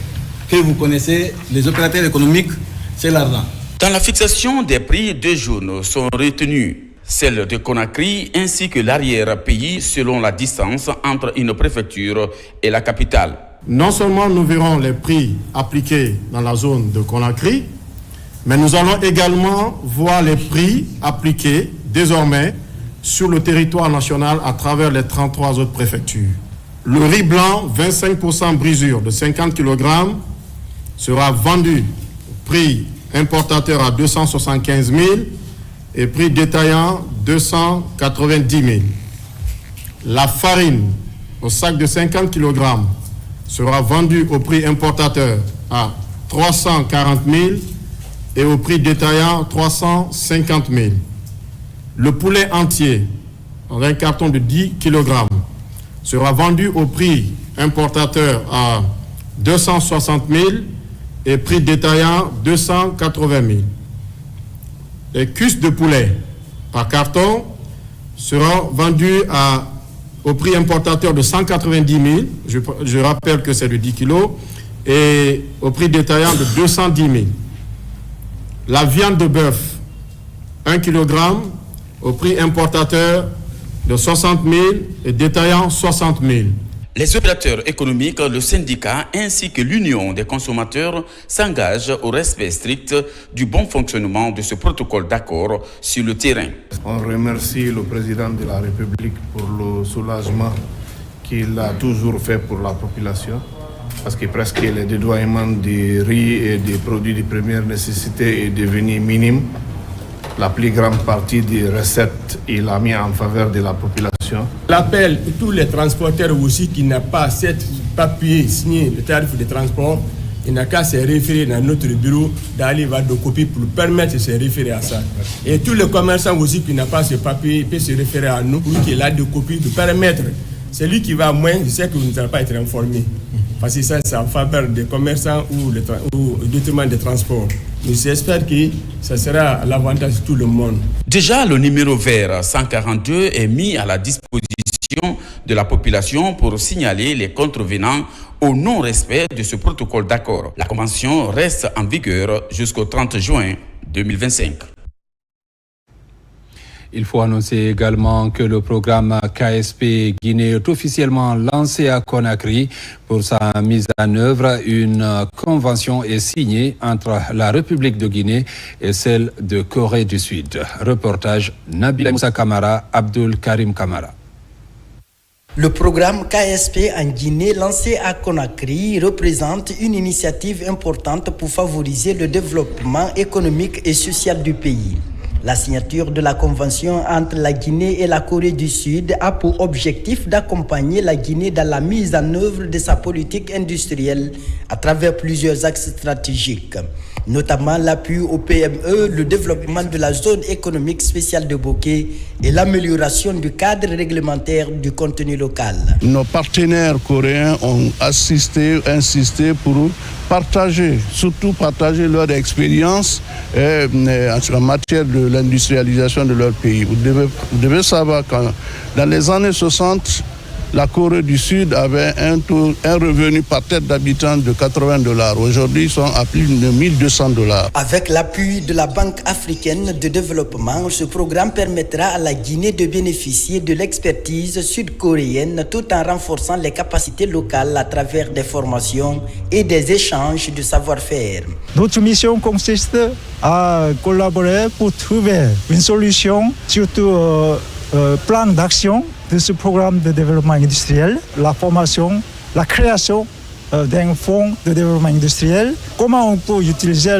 Speaker 16: que vous connaissez, les opérateurs économiques, c'est l'argent.
Speaker 15: Dans la fixation des prix, deux zones sont retenues. Celle de Conakry ainsi que l'arrière-pays selon la distance entre une préfecture et la capitale.
Speaker 26: Non seulement nous verrons les prix appliqués dans la zone de Conakry, mais nous allons également voir les prix appliqués désormais sur le territoire national à travers les 33 autres préfectures. Le riz blanc, 25% brisure de 50 kg, sera vendu au prix importateur à 275 000 et prix détaillant 290 000. La farine au sac de 50 kg sera vendue au prix importateur à 340 000 et au prix détaillant 350 000. Le poulet entier dans un carton de 10 kg sera vendu au prix importateur à 260 000 et prix détaillant 280 000. Les cuisses de poulet par carton seront vendues au prix importateur de 190 000, je rappelle que c'est de 10 kg, et au prix détaillant de 210 000. La viande de bœuf, 1 kg, au prix importateur de 60 000 et détaillant 60 000.
Speaker 15: Les opérateurs économiques, le syndicat ainsi que l'Union des consommateurs s'engagent au respect strict du bon fonctionnement de ce protocole d'accord sur le terrain.
Speaker 18: On remercie le président de la République pour le soulagement qu'il a toujours fait pour la population, parce que presque le dédoiement des riz et des produits de première nécessité est devenu minime. La plus grande partie des recettes, il a mis en faveur de la population.
Speaker 19: L'appel à tous les transporteurs aussi qui n'ont pas cette papier signé le tarif de transport, il n'a qu'à se référer dans notre bureau d'aller voir des copies pour permettre de se référer à ça. Et tous les commerçants aussi qui n'ont pas ce papier peuvent se référer à nous pour qu'il ait des copies de permettre. Celui qui va moins, je sais que vous ne allez pas être informé. Parce que ça, c'est en faveur des commerçants ou au détriment des transports. Mais j'espère que ça sera à l'avantage de tout le monde.
Speaker 15: Déjà, le numéro vert 142 est mis à la disposition de la population pour signaler les contrevenants au non-respect de ce protocole d'accord. La convention reste en vigueur jusqu'au 30 juin 2025.
Speaker 1: Il faut annoncer également que le programme KSP Guinée est officiellement lancé à Conakry. Pour sa mise en œuvre, une convention est signée entre la République de Guinée et celle de Corée du Sud. Reportage Nabil Moussa Kamara, Abdul Karim Kamara.
Speaker 20: Le programme KSP en Guinée lancé à Conakry représente une initiative importante pour favoriser le développement économique et social du pays. La signature de la convention entre la Guinée et la Corée du Sud a pour objectif d'accompagner la Guinée dans la mise en œuvre de sa politique industrielle à travers plusieurs axes stratégiques, notamment l'appui au PME, le développement de la zone économique spéciale de Bokeh et l'amélioration du cadre réglementaire du contenu local.
Speaker 22: Nos partenaires coréens ont insisté pour surtout partager leur expérience en matière de l'industrialisation de leur pays. Vous devez savoir que dans les années 60, la Corée du Sud avait un revenu par tête d'habitant de $80. Aujourd'hui, ils sont à plus de $1 200.
Speaker 20: Avec l'appui de la Banque africaine de développement, ce programme permettra à la Guinée de bénéficier de l'expertise sud-coréenne tout en renforçant les capacités locales à travers des formations et des échanges de savoir-faire.
Speaker 4: Notre mission consiste à collaborer pour trouver une solution, surtout plan d'action de ce programme de développement industriel, la formation, la création d'un fonds de développement industriel, comment on peut utiliser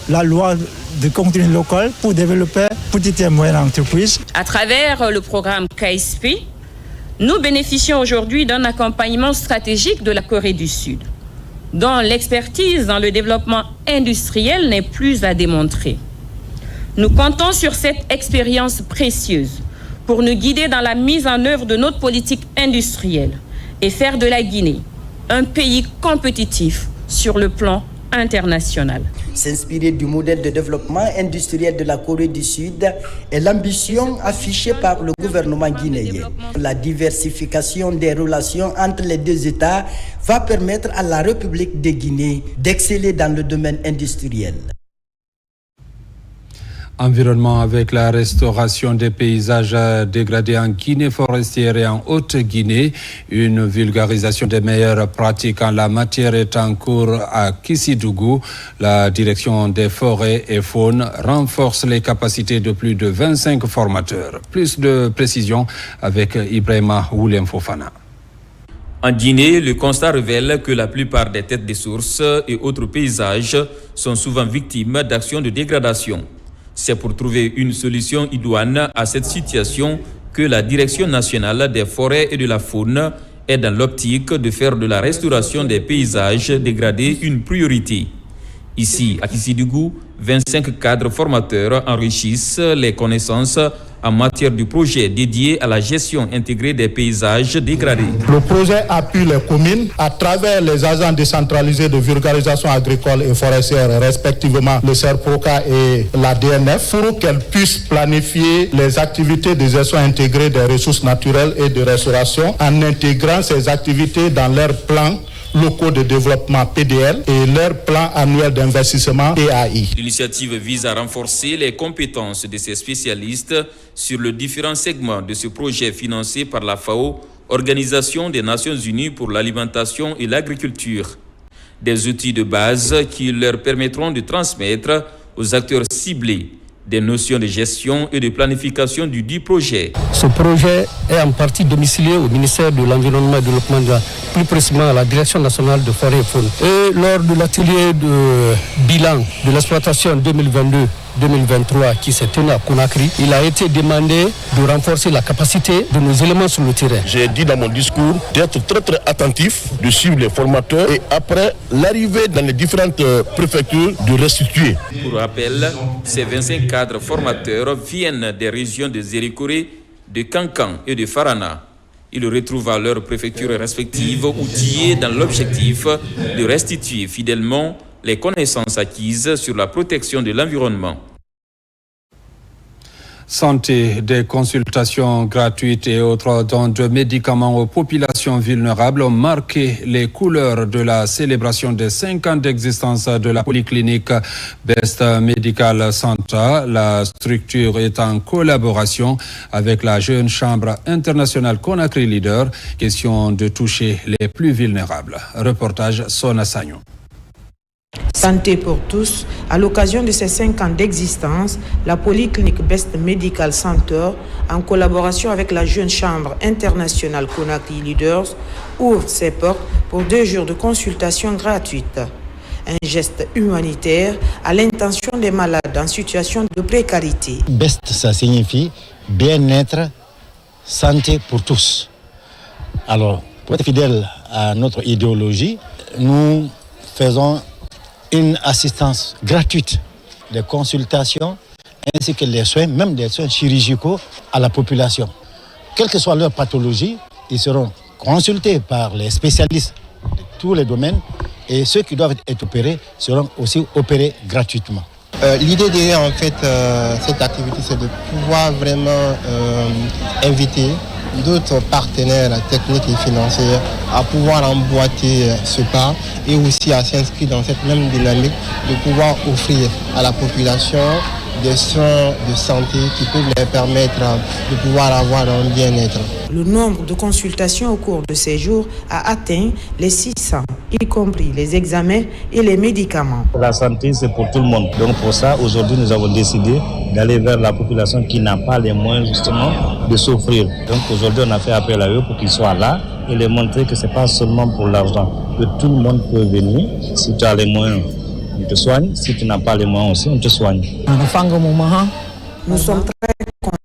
Speaker 4: la loi de contenu local pour développer petites et moyennes entreprises.
Speaker 17: À travers le programme KSP, nous bénéficions aujourd'hui d'un accompagnement stratégique de la Corée du Sud, dont l'expertise dans le développement industriel n'est plus à démontrer. Nous comptons sur cette expérience précieuse pour nous guider dans la mise en œuvre de notre politique industrielle et faire de la Guinée un pays compétitif sur le plan international.
Speaker 20: S'inspirer du modèle de développement industriel de la Corée du Sud est l'ambition affichée par le gouvernement guinéen. La diversification des relations entre les deux États va permettre à la République de Guinée d'exceller dans le domaine industriel.
Speaker 1: Environnement avec la restauration des paysages dégradés en Guinée forestière et en Haute-Guinée. Une vulgarisation des meilleures pratiques en la matière est en cours à Kissidougou. La direction des forêts et faune renforce les capacités de plus de 25 formateurs. Plus de précisions avec Ibrahima Woulem Fofana.
Speaker 21: En Guinée, le constat révèle que la plupart des têtes de sources et autres paysages sont souvent victimes d'actions de dégradation. C'est pour trouver une solution idoine à cette situation que la Direction nationale des forêts et de la faune est dans l'optique de faire de la restauration des paysages dégradés une priorité. Ici, à Kissidougou, 25 cadres formateurs enrichissent les connaissances en matière du projet dédié à la gestion intégrée des paysages dégradés.
Speaker 23: Le projet appuie les communes à travers les agents décentralisés de vulgarisation agricole et forestière, respectivement le CERPROCA et la DNF, pour qu'elles puissent planifier les activités de gestion intégrée des ressources naturelles et de restauration en intégrant ces activités dans leur plan locaux de développement PDL et leur plan annuel d'investissement PAI.
Speaker 21: L'initiative vise à renforcer les compétences de ces spécialistes sur les différents segments de ce projet financé par la FAO, Organisation des Nations Unies pour l'alimentation et l'agriculture. Des outils de base qui leur permettront de transmettre aux acteurs ciblés des notions de gestion et de planification du dit projet.
Speaker 24: Ce projet est en partie domicilié au ministère de l'Environnement et du Développement durable, plus précisément à la Direction nationale de forêt et faune. Et lors de l'atelier de bilan de l'exploitation 2022-2023 qui s'est tenu à Conakry, il a été demandé de renforcer la capacité de nos éléments sur le terrain.
Speaker 25: J'ai dit dans mon discours d'être très attentif, de suivre les formateurs et après l'arrivée dans les différentes préfectures de restituer.
Speaker 21: Pour rappel, ces 25 cadres formateurs viennent des régions de Zérékoré, de Kankan et de Farana. Ils retrouvent à leurs préfectures respectives outillés dans l'objectif de restituer fidèlement les connaissances acquises sur la protection de l'environnement.
Speaker 1: Santé, des consultations gratuites et autres dons de médicaments aux populations vulnérables ont marqué les couleurs de la célébration des 5 ans d'existence de la polyclinique Best Medical Center. La structure est en collaboration avec la Jeune Chambre internationale Conakry Leader. Question de toucher les plus vulnérables. Reportage Sona Sagnon.
Speaker 7: Santé pour tous. À l'occasion de ces 5 ans d'existence, la Polyclinique Best Medical Center, en collaboration avec la Jeune Chambre internationale Conakry Leaders, ouvre ses portes pour 2 jours de consultation gratuite. Un geste humanitaire à l'intention des malades en situation de précarité.
Speaker 27: Best, ça signifie bien-être, santé pour tous. Alors, pour être fidèle à notre idéologie, nous faisons une assistance gratuite des consultations ainsi que les soins, même des soins chirurgicaux à la population. Quelle que soit leur pathologie, ils seront consultés par les spécialistes de tous les domaines et ceux qui doivent être opérés seront aussi opérés gratuitement.
Speaker 28: L'idée derrière cette activité, c'est de pouvoir vraiment inviter
Speaker 3: d'autres partenaires techniques et financiers à pouvoir emboîter ce pas et aussi à s'inscrire dans cette même dynamique de pouvoir offrir à la population des soins de santé qui peuvent leur permettre de pouvoir avoir un bien-être.
Speaker 7: Le nombre de consultations au cours de ces jours a atteint les 600, y compris les examens et les médicaments.
Speaker 5: La santé, c'est pour tout le monde. Donc pour ça, aujourd'hui, nous avons décidé d'aller vers la population qui n'a pas les moyens justement de s'offrir. Donc aujourd'hui, on a fait appel à eux pour qu'ils soient là et leur montrer que ce n'est pas seulement pour l'argent, que tout le monde peut venir si tu as les moyens. On te soigne, si tu n'as pas les moyens aussi, on te soigne.
Speaker 7: Nous sommes très contents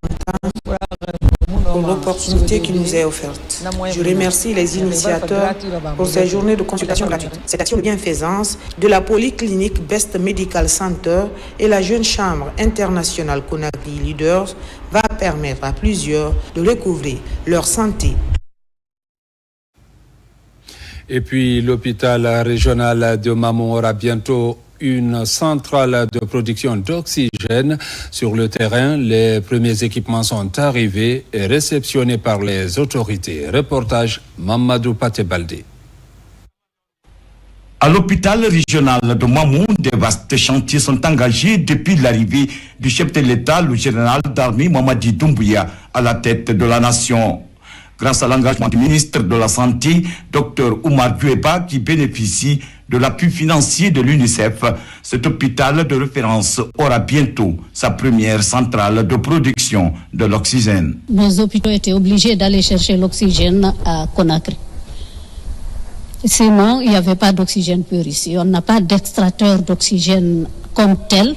Speaker 7: pour l'opportunité qui nous est offerte. Je remercie les initiateurs pour ces journées de consultation gratuite. Cette action de bienfaisance de la Polyclinique Best Medical Center et la Jeune Chambre internationale Conakry Leaders va permettre à plusieurs de recouvrer leur santé.
Speaker 1: Et puis l'hôpital régional de Mamou aura bientôt une centrale de production d'oxygène sur le terrain. Les premiers équipements sont arrivés et réceptionnés par les autorités. Reportage Mamadou Patebalde.
Speaker 6: À l'hôpital régional de Mamou, des vastes chantiers sont engagés depuis l'arrivée du chef de l'État, le général d'armée Mamadi Doumbouya, à la tête de la nation. Grâce à l'engagement du ministre de la Santé, Dr Oumar Gueba, qui bénéficie de l'appui financier de l'UNICEF, cet hôpital de référence aura bientôt sa première centrale de production de l'oxygène.
Speaker 8: Nos hôpitaux étaient obligés d'aller chercher l'oxygène à Conakry. Sinon, il n'y avait pas d'oxygène pur ici. On n'a pas d'extracteur d'oxygène comme tel.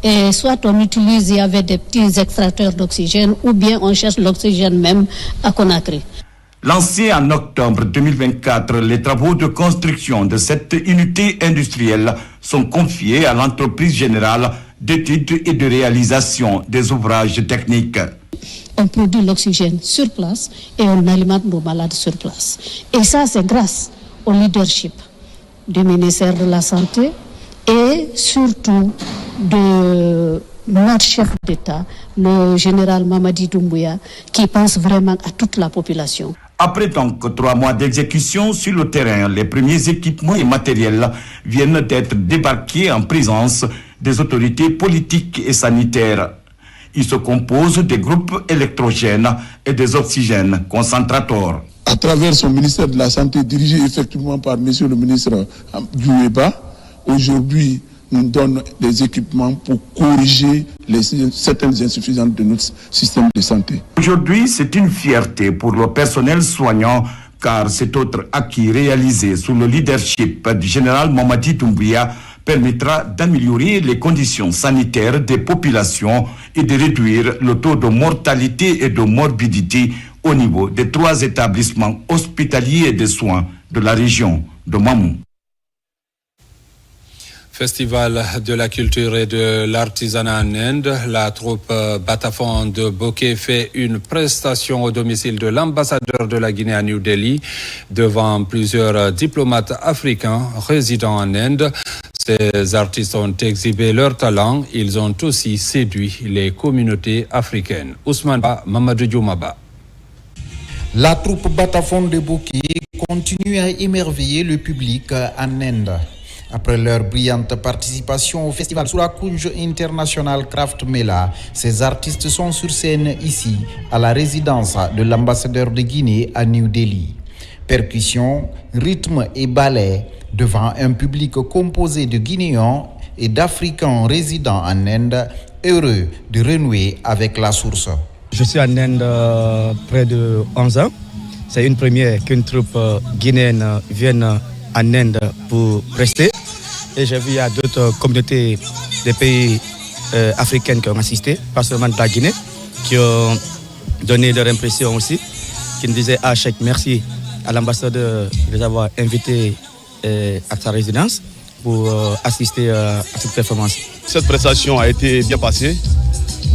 Speaker 8: Et soit on utilise, il y avait des petits extracteurs d'oxygène, ou bien on cherche l'oxygène même à Conakry.
Speaker 6: Lancés en octobre 2024, les travaux de construction de cette unité industrielle sont confiés à l'entreprise générale d'études et de réalisation des ouvrages techniques.
Speaker 8: On produit l'oxygène sur place et on alimente nos malades sur place. Et ça, c'est grâce au leadership du ministère de la Santé et surtout de notre chef d'État, le général Mamadi Doumbouya, qui pense vraiment à toute la population.
Speaker 6: Après donc 3 mois d'exécution sur le terrain, les premiers équipements et matériels viennent d'être débarqués en présence des autorités politiques et sanitaires. Ils se composent des groupes électrogènes et des oxygènes concentrateurs.
Speaker 22: À travers son ministère de la Santé, dirigé effectivement par monsieur le ministre Doumbouya, aujourd'hui, nous donne des équipements pour corriger certaines insuffisances de notre système de santé.
Speaker 6: Aujourd'hui, c'est une fierté pour le personnel soignant, car cet autre acquis réalisé sous le leadership du général Mamadi Doumbouya permettra d'améliorer les conditions sanitaires des populations et de réduire le taux de mortalité et de morbidité au niveau des 3 établissements hospitaliers de soins de la région de Mamou.
Speaker 1: Festival de la culture et de l'artisanat en Inde, la troupe Batafon de Bokeh fait une prestation au domicile de l'ambassadeur de la Guinée à New Delhi devant plusieurs diplomates africains résidant en Inde. Ces artistes ont exhibé leur talent, ils ont aussi séduit les communautés africaines. Ousmane Ba, Mamadou Dioumaba.
Speaker 9: La troupe Batafon de Bokeh continue à émerveiller le public en Inde. Après leur brillante participation au festival Surakunj International Craft Mela, ces artistes sont sur scène ici, à la résidence de l'ambassadeur de Guinée à New Delhi. Percussion, rythme et ballet devant un public composé de Guinéens et d'Africains résidant en Inde, heureux de renouer avec la source.
Speaker 10: Je suis en Inde près de 11 ans. C'est une première qu'une troupe guinéenne vienne en Inde pour rester. Et j'ai vu il y a d'autres communautés des pays africains qui ont assisté, pas seulement de la Guinée, qui ont donné leur impression aussi, qui me disaient « Ah, Cheikh, merci à l'ambassadeur de les avoir invités à sa résidence pour assister à cette performance. »
Speaker 22: Cette prestation a été bien passée.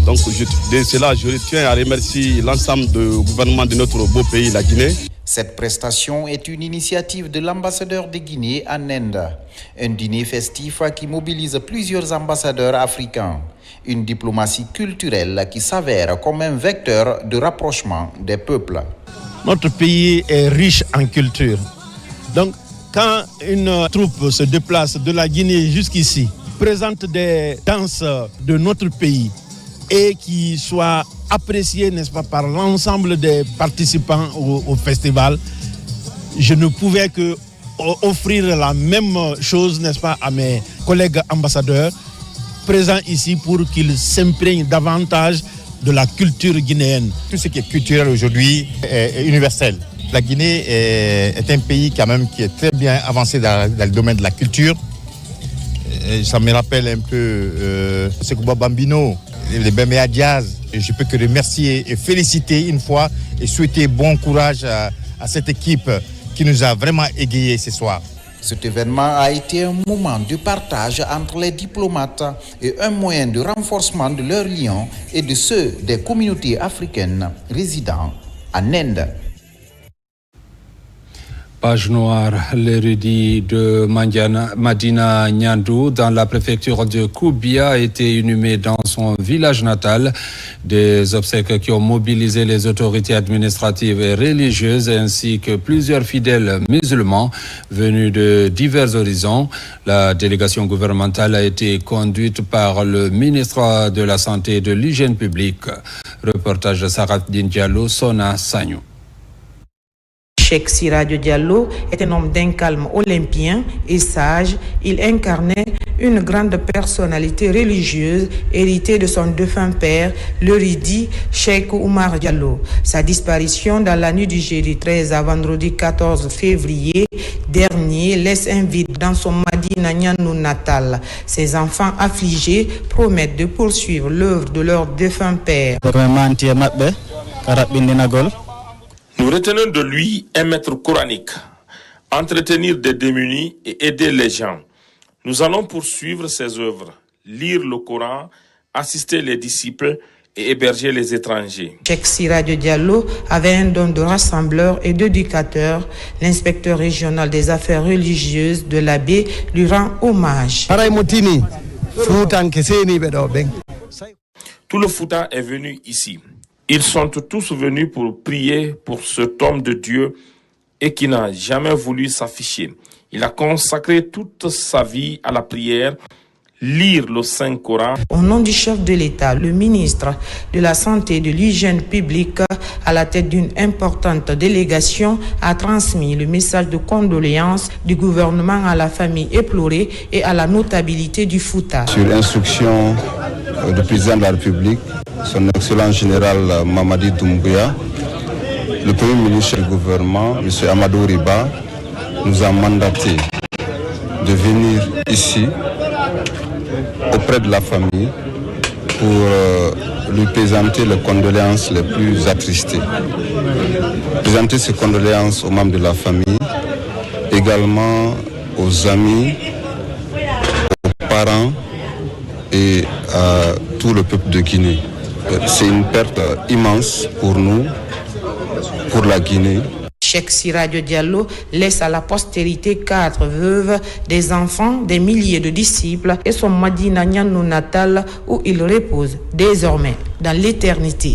Speaker 22: Donc, de cela, je tiens à remercier l'ensemble du gouvernement de notre beau pays, la Guinée.
Speaker 9: Cette prestation est une initiative de l'ambassadeur de Guinée en Inde. Un dîner festif qui mobilise plusieurs ambassadeurs africains. Une diplomatie culturelle qui s'avère comme un vecteur de rapprochement des peuples.
Speaker 25: Notre pays est riche en culture. Donc, quand une troupe se déplace de la Guinée jusqu'ici, présente des danses de notre pays et qui soient appréciées, n'est-ce pas, par l'ensemble des participants au festival, je ne pouvais que offrir la même chose, n'est-ce pas, à mes collègues ambassadeurs présents ici pour qu'ils s'imprègnent davantage de la culture guinéenne.
Speaker 2: Tout ce qui est culturel aujourd'hui est universel. La Guinée est un pays quand même qui est très bien avancé dans le domaine de la culture. Ça me rappelle un peu Sekouba Bambino, les Beméa Diaz. Je peux que remercier et féliciter une fois et souhaiter bon courage à cette équipe qui nous a vraiment égayés ce soir.
Speaker 9: Cet événement a été un moment de partage entre les diplomates et un moyen de renforcement de leurs liens et de ceux des communautés africaines résidant en Inde.
Speaker 1: Page noire, l'érudit de Madina Nyandou dans la préfecture de Koubia a été inhumé dans son village natal. Des obsèques qui ont mobilisé les autorités administratives et religieuses ainsi que plusieurs fidèles musulmans venus de divers horizons. La délégation gouvernementale a été conduite par le ministre de la Santé et de l'Hygiène publique. Reportage de Sarahdine Diallo, Sona Sagnou.
Speaker 7: Cheikh Siradio Diallo est un homme d'un calme olympien et sage. Il incarnait une grande personnalité religieuse héritée de son défunt père, l'érudit Cheikh Oumar Diallo. Sa disparition dans la nuit du jeudi 13 à vendredi 14 février dernier laisse un vide dans son Madina Nyandou natal. Ses enfants affligés promettent de poursuivre l'œuvre de leur défunt père.
Speaker 11: Nous retenons de lui un maître coranique, entretenir des démunis et aider les gens. Nous allons poursuivre ses œuvres, lire le Coran, assister les disciples et héberger les étrangers.
Speaker 7: Cheikh Siradio Diallo avait un don de rassembleur et d'éducateur. L'inspecteur régional des affaires religieuses de l'Abbé lui rend hommage.
Speaker 11: Tout le Fouta est venu ici. Ils sont tous venus pour prier pour cet homme de Dieu et qui n'a jamais voulu s'afficher. Il a consacré toute sa vie à la prière, lire le Saint-Coran.
Speaker 7: Au nom du chef de l'État, le ministre de la Santé et de l'Hygiène publique, à la tête d'une importante délégation, a transmis le message de condoléances du gouvernement à la famille éplorée et à la notabilité du Fouta.
Speaker 12: Sur instruction du président de la République, son excellent général Mamadi Doumbouya, le premier ministre du gouvernement, M. Amadou Riba, nous a mandaté de venir ici auprès de la famille pour lui présenter les condoléances les plus attristées. Présenter ces condoléances aux membres de la famille, également aux amis, aux parents et à tout le peuple de Guinée. C'est une perte immense pour nous, pour la Guinée.
Speaker 7: Cheikh Siradio Diallo laisse à la postérité 4 veuves, des enfants, des milliers de disciples et son Madina Nyandou natal où il repose désormais dans l'éternité.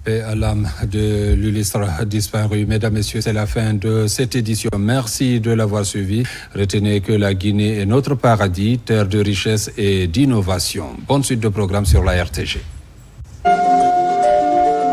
Speaker 1: Paix à l'âme de l'illustre disparu. Mesdames, Messieurs, c'est la fin de cette édition. Merci de l'avoir suivi. Retenez que la Guinée est notre paradis, terre de richesse et d'innovation. Bonne suite de programme sur la RTG.